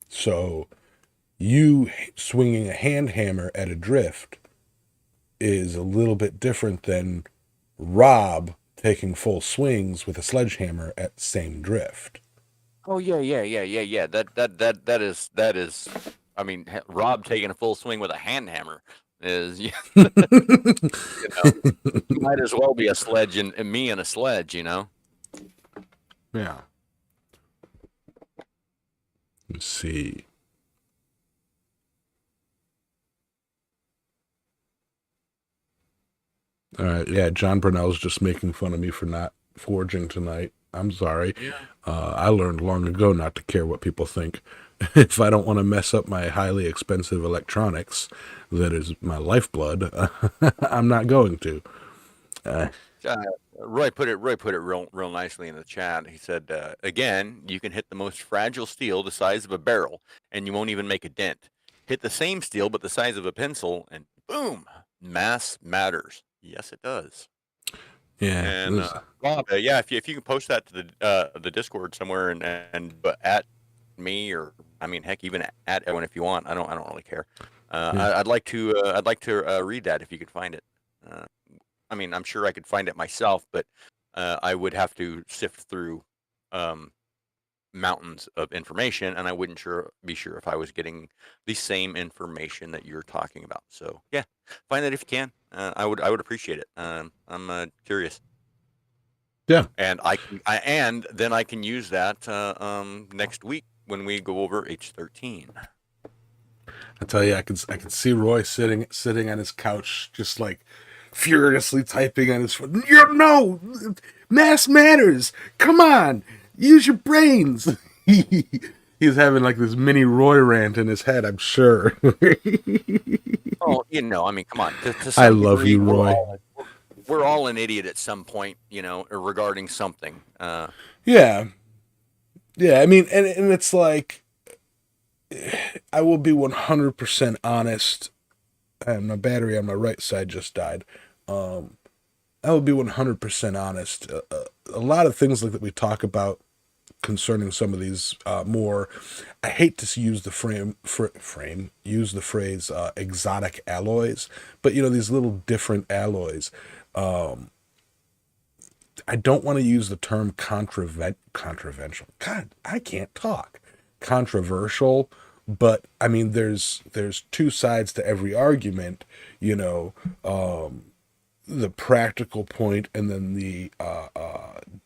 So you swinging a hand hammer at a drift is a little bit different than Rob taking full swings with a sledgehammer at the same drift. Oh yeah. That is. I mean, Rob taking a full swing with a hand hammer is might as well be a sledge and me in a sledge. Yeah. Let's see. All right. Yeah, John Brunell's just making fun of me for not forging tonight. I'm sorry. Yeah. I learned long ago not to care what people think. If I don't want to mess up my highly expensive electronics, that is my lifeblood, I'm not going to. Uh, Uh, Roy put it real nicely in the chat. He said, again, you can hit the most fragile steel the size of a barrel, and you won't even make a dent. Hit the same steel but the size of a pencil, and boom, mass matters. Yes, it does. yeah. And Rob, yeah, if you can post that to the Discord somewhere, and but at me, or I mean, heck, even at Edwin if you want. I don't really care. Yeah. I'd like to read that if you could find it. Uh, I mean, I'm sure I could find it myself, but I would have to sift through um, mountains of information, and I wouldn't be sure if I was getting the same information that you're talking about. So yeah, find that if you can. I would appreciate it. I'm curious, Yeah, and and then I can use that next week when we go over H13. I tell you, I can see Roy sitting on his couch, just like furiously typing on his phone. No, mass matters. Come on, use your brains. He's having like this mini Roy rant in his head. I'm sure. Oh, I mean, come on. To I some love degree, you, Roy. we're all an idiot at some point, regarding something. Yeah, yeah. I mean, and it's like I will be 100% honest. And my battery on my right side just died. Um, I will be 100% honest. A lot of things like that we talk about concerning some of these more. I hate to use the use the phrase exotic alloys, but these little different alloys. Um, I don't want to use the term controversial. God, I can't talk. Controversial, but I mean, there's two sides to every argument. You know, um, the practical point and then the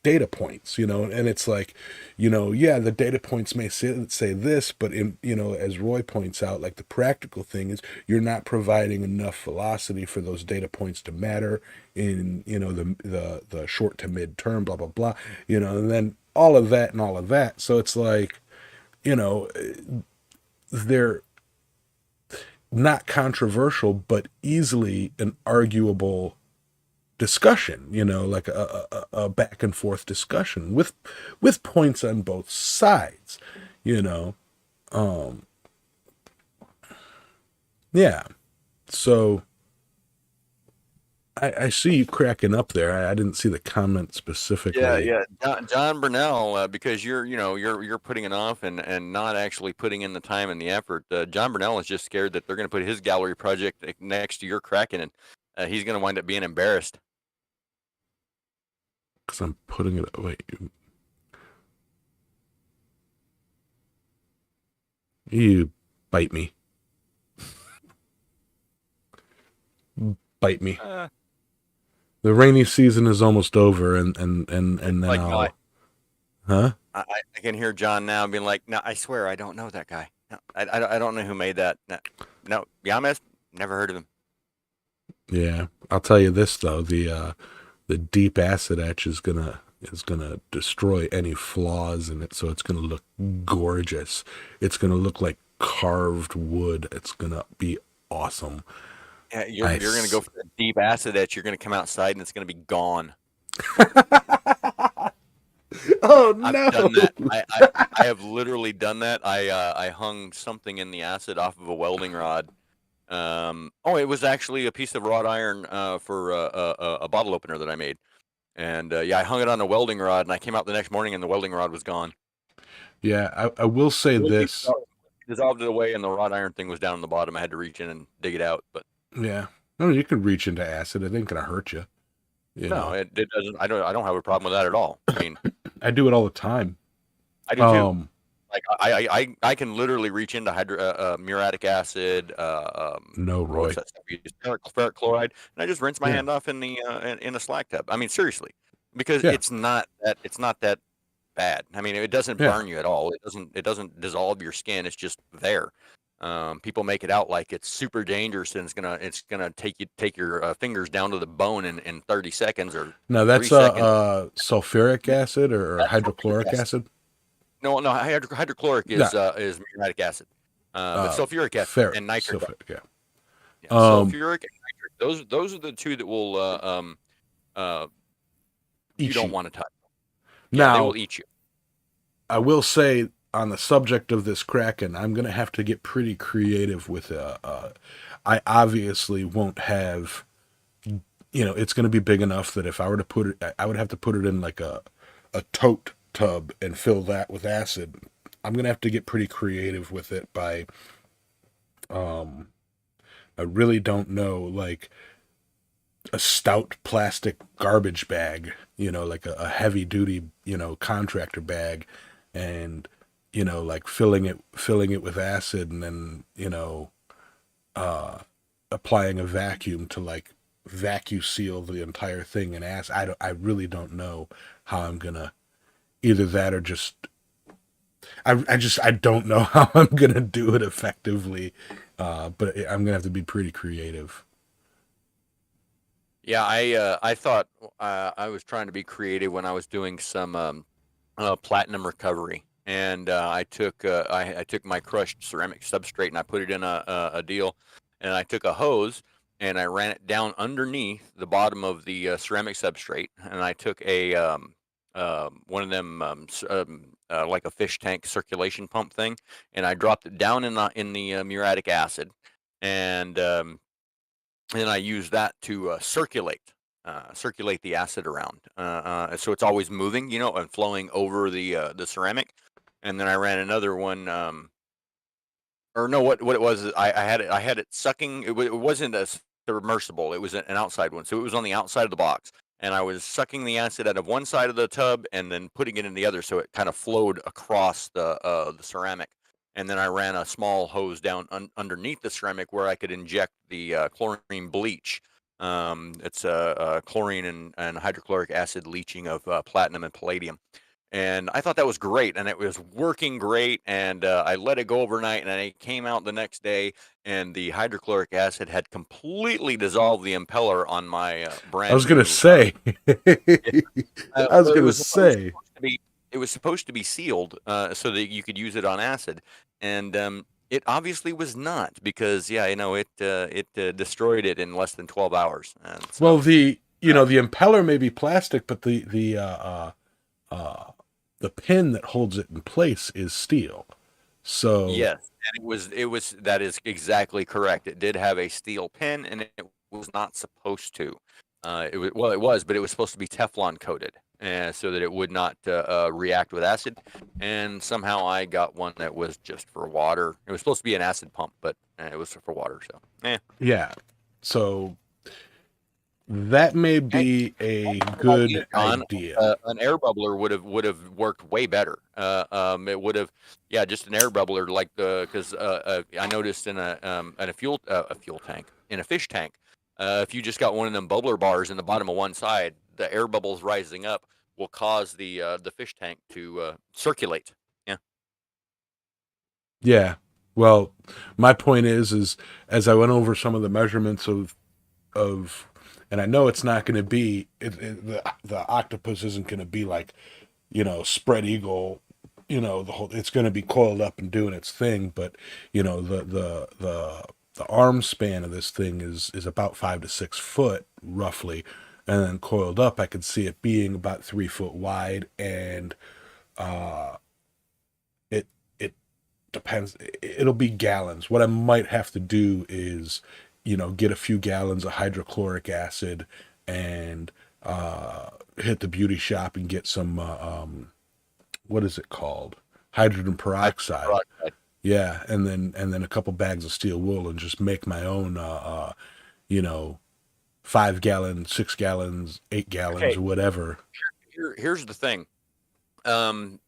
data points, and it's like, yeah, the data points may say this, but as Roy points out, like the practical thing is you're not providing enough velocity for those data points to matter in, the short to mid term, blah, blah, blah, and then all of that and all of that. So it's like, you know, they're not controversial, but easily an arguable discussion, like a back and forth discussion with points on both sides, you know. Um, yeah. So I see you cracking up there. I didn't see the comment Yeah, specifically. yeah. John Burnell, because you're putting it off and not actually putting in the time and the effort. John Burnell is just scared that they're going to put his gallery project next to your Kraken, and he's going to wind up being embarrassed. Because I'm putting it. Wait, you bite me. Bite me. The rainy season is almost over, and then Like, huh? I can hear John now being like, "No, I swear I don't know that guy. No, I don't know who made that. No, no, Yamas, never heard of him." Yeah, I'll tell you this though, the deep acid etch is gonna destroy any flaws in it, so it's gonna look gorgeous. It's gonna look like carved wood. It's gonna be awesome. Yeah, I you're going to go for the deep acid etch. You're going to come outside and it's going to be gone. Oh I've no! done that. I have literally done that. I hung something in the acid off of a welding rod. It was actually a piece of wrought iron for a bottle opener that I made. And yeah, I hung it on a welding rod, and I came out the next morning, and the welding rod was gone. Yeah, I will say this. Dissolved it away, and the wrought iron thing was down in the bottom. I had to reach in and dig it out, but Yeah, no, you can reach into acid. It ain't gonna hurt you. You no, know, it doesn't. I don't have a problem with that at all. I mean, I do it all the time. I do too. Um, Like I can literally reach into muriatic acid. no, What's Roy. that stuff? Ferric chloride, and I just rinse my Yeah, hand off in the in a slack tub. I mean, seriously, because yeah, it's not that bad. I mean, it doesn't yeah. burn you at all. It doesn't dissolve your skin. It's just there. People make it out like it's super dangerous and it's gonna take your fingers down to the bone in 30 seconds or No, three that's seconds. sulfuric acid or That's sulfuric hydrochloric acid. acid. No, no, hydrochloric Yeah, is muriatic acid, but sulfuric acid ferric, and nitric. sulfuric. Yeah. Yeah, Um, sulfuric and nitric. Those are the two that will uh, you eat don't sheet. want to touch. Yeah, they Now, will eat you. I will say on the subject of this Kraken, I'm gonna have to get pretty creative with I obviously won't have. It's gonna be big enough that if I were to put it, I would have to put it in like a tote tub and fill that with acid. I'm gonna have to get pretty creative with it by um I really don't know, like a stout plastic garbage bag, like a heavy duty, contractor bag, and like filling it with acid, and then uh applying a vacuum to like vacuum seal the entire thing and ask. I really don't know how I'm gonna either that or just I don't know how I'm gonna do it effectively. But I'm gonna have to be pretty creative. Yeah, I thought I was trying to be creative when I was doing some platinum recovery, and I took my crushed ceramic substrate and I put it in a deal, and I took a hose and I ran it down underneath the bottom of the ceramic substrate, and I took a one of them like a fish tank circulation pump thing, and I dropped it down in the muriatic acid, and and I use that to circulate the acid around, so it's always moving, you know, and flowing over the ceramic. And then I ran another one, or no, what it was is I had it sucking. It wasn't a submersible. It was an outside one, so it was on the outside of the box, and I was sucking the acid out of one side of the tub and then putting it in the other, so it kind of flowed across the ceramic. And then I ran a small hose down underneath the ceramic where I could inject the chlorine bleach. It's chlorine and hydrochloric acid leaching of platinum and palladium, and I thought that was great, and it was working great. And I let it go overnight, and I came out the next day, and the hydrochloric acid had completely dissolved the impeller on my I was brand gonna new. say. Yeah, I was well, gonna say. it was supposed to be sealed so that you could use it on acid, and it obviously was not, because yeah, you know, it destroyed it in less than 12 hours, and Well, so. the Uh, the impeller may be plastic, but the pin that holds it in place is steel. So Yes, and that is exactly correct. It did have a steel pin, and it was not supposed to. It was, but it was supposed to be Teflon coated, so that it would not react with acid. And somehow I got one that was just for water. It was supposed to be an acid pump, but it was for water. So, yeah, so that may hey, be a good idea, good John. idea. An air bubbler would have worked way better. It would have, yeah, just an air bubbler, like the, because I noticed in a fuel tank, in a fish tank, if you just got one of them bubbler bars in the bottom of one side, the air bubbles rising up will cause the fish tank to circulate. Yeah. Yeah. Well, my point is as I went over some of the measurements of and I know it's not going to be the octopus isn't going to be like, spread eagle, the whole it's going to be coiled up and doing its thing, but the arm span of this thing is about 5 to 6 foot roughly, and then coiled up I could see it being about 3 foot wide, and it it depends. It'll be gallons. What I might have to do is, get a few gallons of hydrochloric acid and hit the beauty shop and get some what is it called? Hydrogen Hydrogen peroxide. peroxide. Yeah, and then a couple bags of steel wool and just make my own you know 5 gallons, 6 gallons, 8 gallons, Okay, or whatever. here's the thing.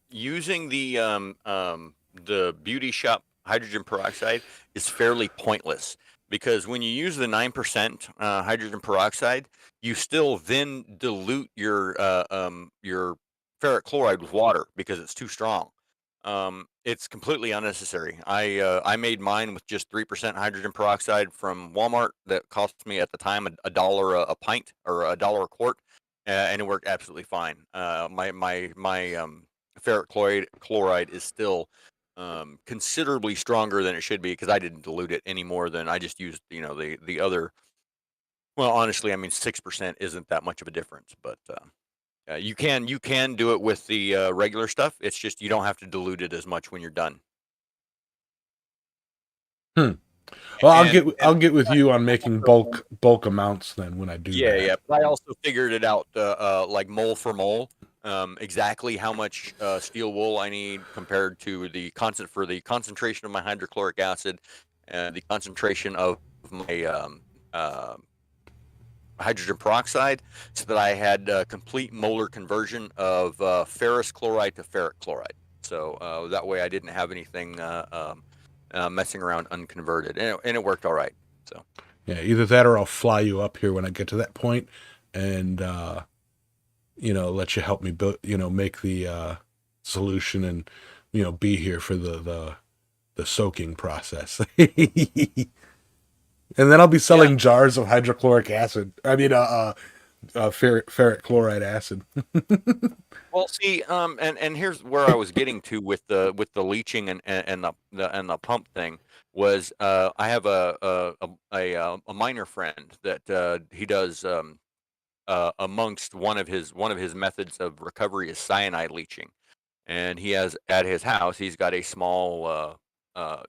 Using the beauty shop hydrogen peroxide is fairly pointless, because when you use the 9% hydrogen peroxide, you still then dilute your ferric chloride with water because it's too strong. It's completely unnecessary. I made mine with just 3% hydrogen peroxide from Walmart that cost me at the time a dollar a pint, or a dollar a quart, and it worked absolutely fine. My ferric chloride is still considerably stronger than it should be, because I didn't dilute it any more than I just used, you know, the other. Well, honestly, I mean, 6% isn't that much of a difference, but you can do it with the regular stuff. It's just you don't have to dilute it as much when you're done. Hmm. Well, And I'll get with you on making bulk amounts then when I do Yeah, that. yeah, but I also figured it out, like mole for mole, exactly how much steel wool I need compared to the concentration of my hydrochloric acid, and the concentration of my hydrogen peroxide, so that I had complete molar conversion of ferrous chloride to ferric chloride. So that way I didn't have anything messing around unconverted, and it worked all right. So. Yeah, either that or I'll fly you up here when I get to that point, and let you help me build, make the solution, and be here for the soaking process. And then I'll be Yeah. selling jars of hydrochloric acid. I mean, ferric chloride acid. Well, see, and here's where I was getting to with the leaching and the pump thing was I have a minor friend that he does amongst one of his methods of recovery is cyanide leaching, and he has at his house he's got a small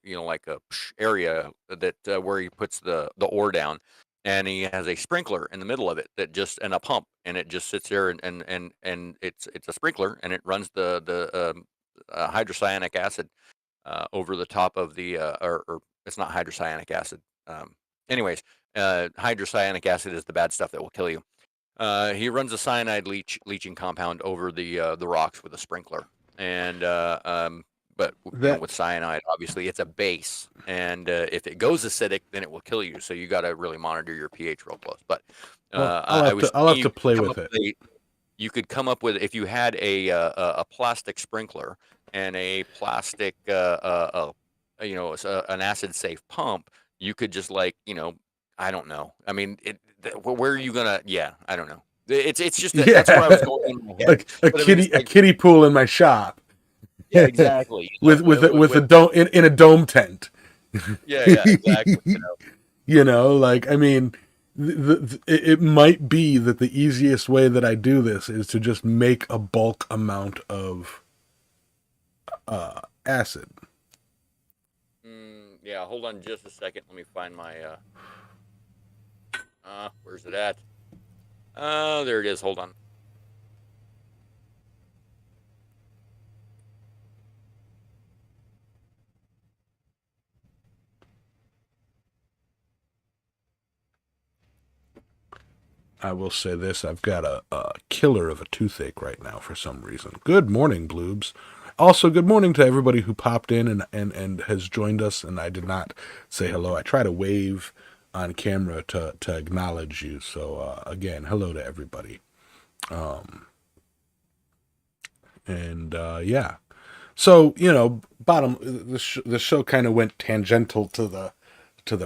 like a area that where he puts the ore down, and he has a sprinkler in the middle of it that just and a pump, and it just sits there, and it's a sprinkler, and it runs the hydrocyanic acid over the top of the or it's not hydrocyanic acid. Anyways, hydrocyanic acid is the bad stuff that will kill you. He runs a cyanide leaching compound over the rocks with a sprinkler, and but That with cyanide, obviously it's a base, and if it goes acidic, then it will kill you. So you got to really monitor your pH real close. But well, I was I'll have thinking to play with it. you could come up with if you had a plastic sprinkler and a plastic an acid safe pump, you could just I don't know. I mean, where are you gonna? Yeah, I don't know. It's just that's where I was Yeah, going in my head. like a But I mean, it's a like kiddie pool in my shop. yeah, exactly. With a dome in a dome tent. Yeah, exactly. Like I mean, it might be that the easiest way that I do this is to just make a bulk amount of acid. Yeah. Hold on just a second. Let me find my where's it at? Oh, there it is. Hold on. I will say this: I've got a killer of a toothache right now for some reason. Good morning, Bloobs. Also, good morning to everybody who popped in and has joined us. And I did not say hello. I try to wave on camera to acknowledge you. So again, hello to everybody. And yeah, so bottom the show kind of went tangential to the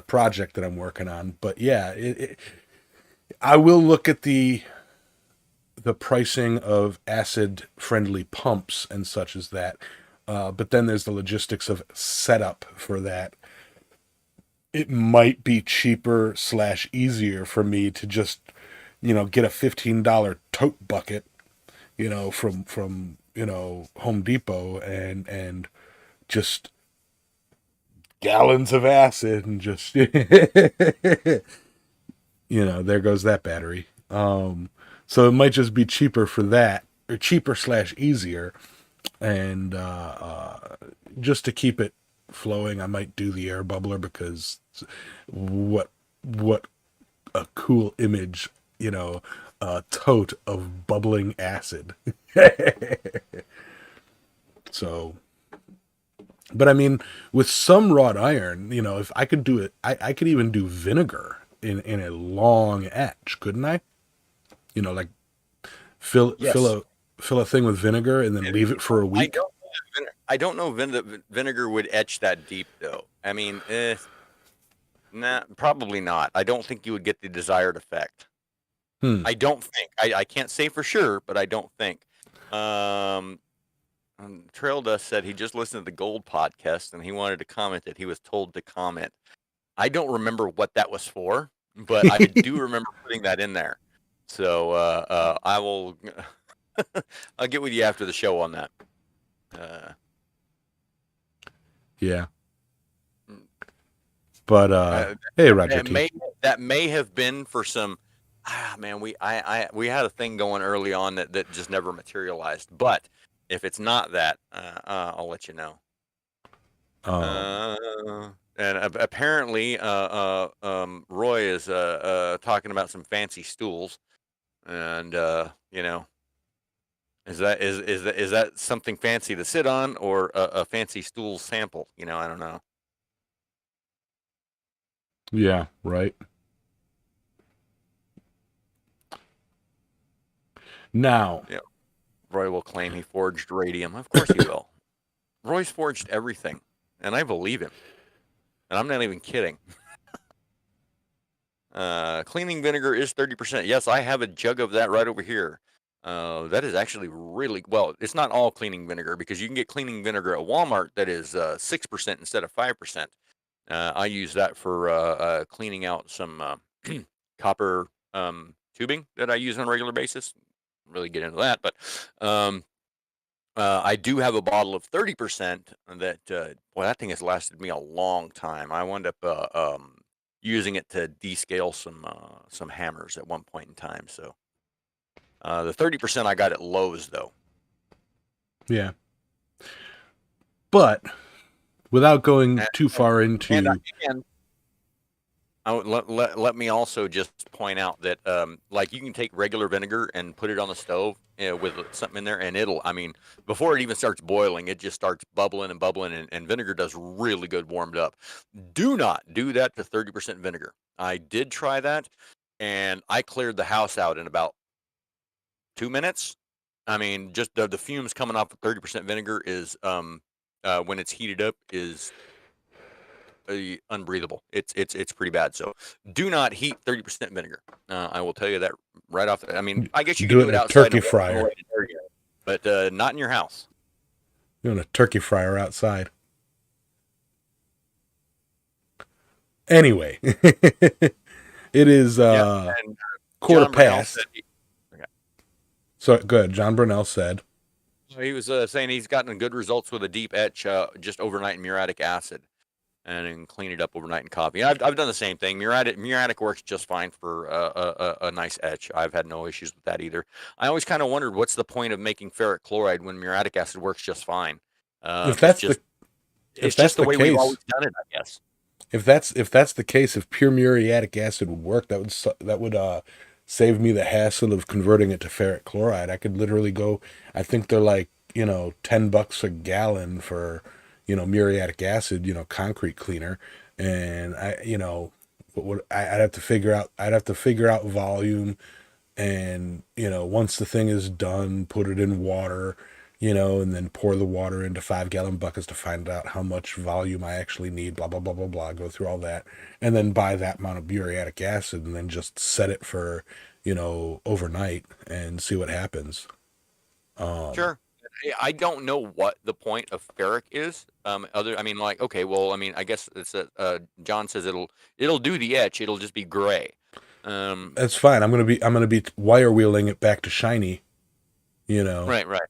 project that I'm working on, but yeah, I will look at the pricing of acid friendly pumps and such as that. But then there's the logistics of setup for that. It might be cheaper / easier for me to just, get a $15 tote bucket, from Home Depot and just gallons of acid and just there goes that battery. So it might just be cheaper for that, or cheaper / easier, and just to keep it flowing, I might do the air bubbler because what a cool image, a tote of bubbling acid. So, but I mean, with some wrought iron, if I could do it, I could even do vinegar in a long etch, couldn't I? Like Yes. fill a thing with vinegar and then leave it for a I week. don't. I don't know vinegar would etch that deep though. I mean, nah, probably not. I don't think you would get the desired effect. Hmm. I don't think. I can't say for sure, but I don't think. Um, Trail Dust said he just listened to the Gold podcast and he wanted to comment that he was told to comment. I don't remember what that was for, but I do remember putting that in there. So I will. I'll get with you after the show on that. Yeah. Mm, But hey, Roger that T. may have been for some. Man, we had a thing going early on that just never materialized. But if it's not that, I'll let you know. Um, And apparently, Roy is talking about some fancy stools, and is that something fancy to sit on or a fancy stool sample? I don't know. yeah, right. Now, Yeah. Roy will claim he forged radium. Of course he will. Roy's forged everything, and I believe him. And I'm not even kidding. Cleaning vinegar is 30%. Yes, I have a jug of that right over here. That is actually really well. It's not all cleaning vinegar because you can get cleaning vinegar at Walmart that is 6% instead of 5%. I use that for cleaning out some copper tubing that I use on a regular basis. Really get into that, but I do have a bottle of 30% that boy, that thing has lasted me a long time. I wound up using it to descale some hammers at one point in time. So the 30% I got at Lowe's though. yeah. But without going And, too far and, into and let me also just point out that like you can take regular vinegar and put it on the stove with something in there, and I mean, before it even starts boiling, it just starts bubbling and bubbling, and vinegar does really good warmed up. Do not do that to 30% vinegar. I did try that, and I cleared the house out in about 2 minutes. I mean, just the fumes coming off of 30% vinegar is when it's heated up is unbreathable. It's pretty bad. So do not heat 30% vinegar. I will tell you that right off. I mean, I guess you can do it do in it a outside turkey in a fryer. ventilated area, but not in your house. Doing a turkey fryer outside. Anyway, it is Yeah, and quarter John Brunell said past. So good. John Brunell said he was saying he's gotten good results with a deep etch just overnight in muriatic acid. And then clean it up overnight in coffee. I've done the same thing. Muriatic works just fine for a nice etch. I've had no issues with that either. I always kind of wondered what's the point of making ferric chloride when muriatic acid works just fine. if It's that's the just if it's that's just the the way we've always case, done it, I guess. if that's the case, if pure muriatic acid would work, that would save me the hassle of converting it to ferric chloride. I could literally go. I think they're like $10 a gallon for muriatic acid, concrete cleaner, and I'd have to figure out. I'd have to figure out volume, and once the thing is done, put it in water, and then pour the water into 5 gallon buckets to find out how much volume I actually need, blah blah blah blah blah, go through all that, and then buy that amount of muriatic acid and then just set it for overnight and see what happens. Sure. I don't know what the point of ferric is. I mean, like, okay, well, I mean, I guess it's John says it'll do the etch. It'll just be gray. That's fine. I'm gonna be wire wheeling it back to shiny. You know. Right, right.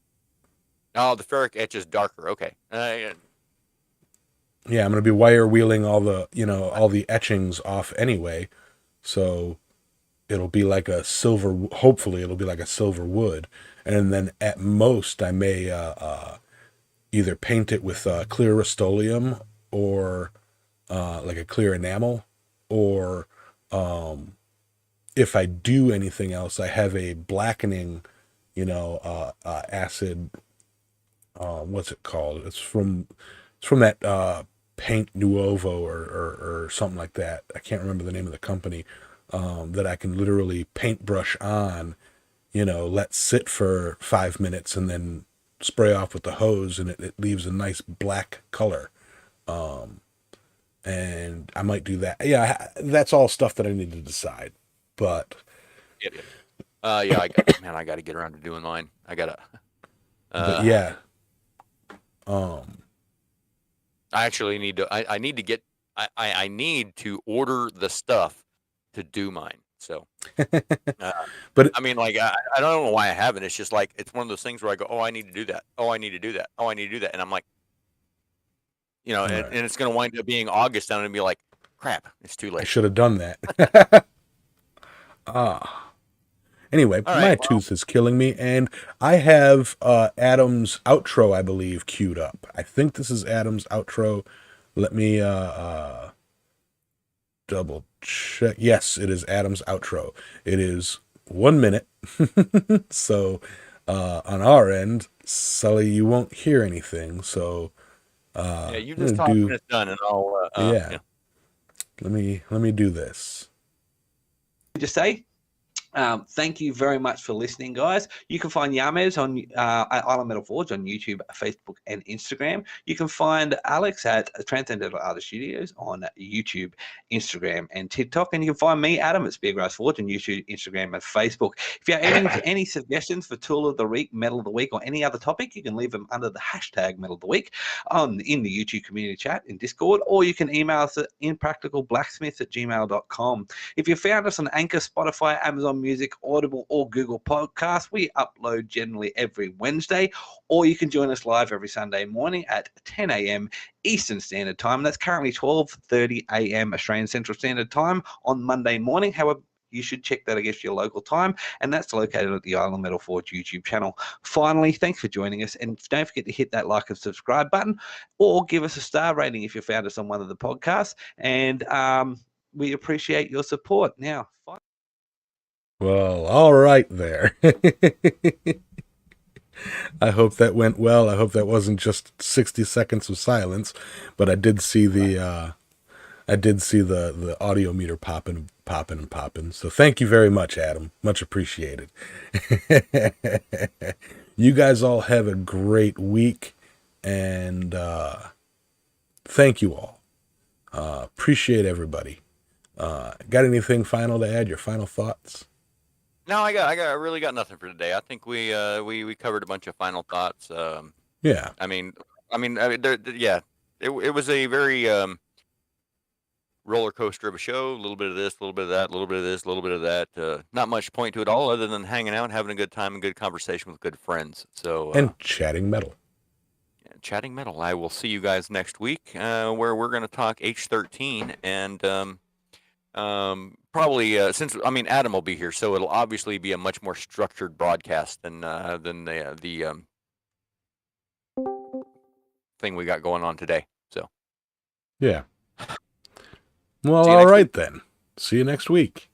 Oh, the ferric etch is darker. Okay. Yeah, I'm gonna be wire wheeling all the etchings off anyway, so it'll be like a silver. Hopefully, it'll be like a silver wood, and then at most I may either paint it with clear Rust-Oleum or like a clear enamel, or if I do anything else, I have a blackening, acid. What's it called? It's from that Paint Nuovo or something like that. I can't remember the name of the company. That I can literally paintbrush on, let sit for 5 minutes and then spray off with the hose, and it leaves a nice black color. And I might do that. Yeah, that's all stuff that I need to decide. But Yep, yep. I got to get around to doing mine. I gotta. yeah, I actually need to. I need to get. I need to order the stuff to do mine. So, uh, but I mean, like, I don't know why I haven't. It's just like it's one of those things where I go, oh, I need to do that. Oh, I need to do that. Oh, I need to do that. And I'm like, and, right. and it's going to wind up being August, and I'm going to be like, crap, it's too I late. should have done that. Anyway, All right. my Well, tooth is killing me, and I have Adam's outro, I believe, queued up. I think this is Adam's outro. Let me double check. Yes, it is Adam's outro. It is 1 minute. So on our end, Sully, you won't hear anything. So yeah, you I'm gonna just talk when do it's done, and I'll. yeah. Yeah. Let me do this. Just say, Thank you very much for listening, guys. You can find Yamez on at Island Metal Forge on YouTube, Facebook, and Instagram. You can find Alex at Transcendental Artist Studios on YouTube, Instagram, and TikTok. And you can find me, Adam, at Speargrass Forge on YouTube, Instagram, and Facebook. If you have any suggestions for Tool of the Week, Metal of the Week, or any other topic, you can leave them under the hashtag Metal of the Week in the YouTube community chat in Discord, or you can email us at impracticalblacksmiths@gmail.com. If you found us on Anchor, Spotify, Amazon Music, Audible, or Google Podcasts, we upload generally every Wednesday, or you can join us live every Sunday morning at 10 a.m. Eastern Standard Time. That's currently 12:30 a.m. Australian Central Standard Time on Monday morning. However, you should check that against your local time, and that's located at the Island Metal Forge YouTube channel. Finally, thanks for joining us, and don't forget to hit that like and subscribe button, or give us a star rating if you found us on one of the podcasts, and we appreciate your support. Now, Well, all right there. I hope that went well. I hope that wasn't just 60 seconds of silence, but I did see the audio meter popping. So thank you very much, Adam. Much appreciated. You guys all have a great week, and thank you all. Appreciate everybody. Got anything final to add? Your final thoughts? No, I really got nothing for today. I think we covered a bunch of final thoughts. Yeah. I mean, yeah, it was a very roller coaster of a show. A little bit of this, a little bit of that, a little bit of this, a little bit of that. Not much point to it all, other than hanging out, having a good time, and good conversation with good friends. So And chatting metal. Chatting metal. I will see you guys next week, where we're going to talk H13 and probably since Adam will be here, so it'll obviously be a much more structured broadcast than the thing we got going on today. So yeah. Well, all right then. See you next week.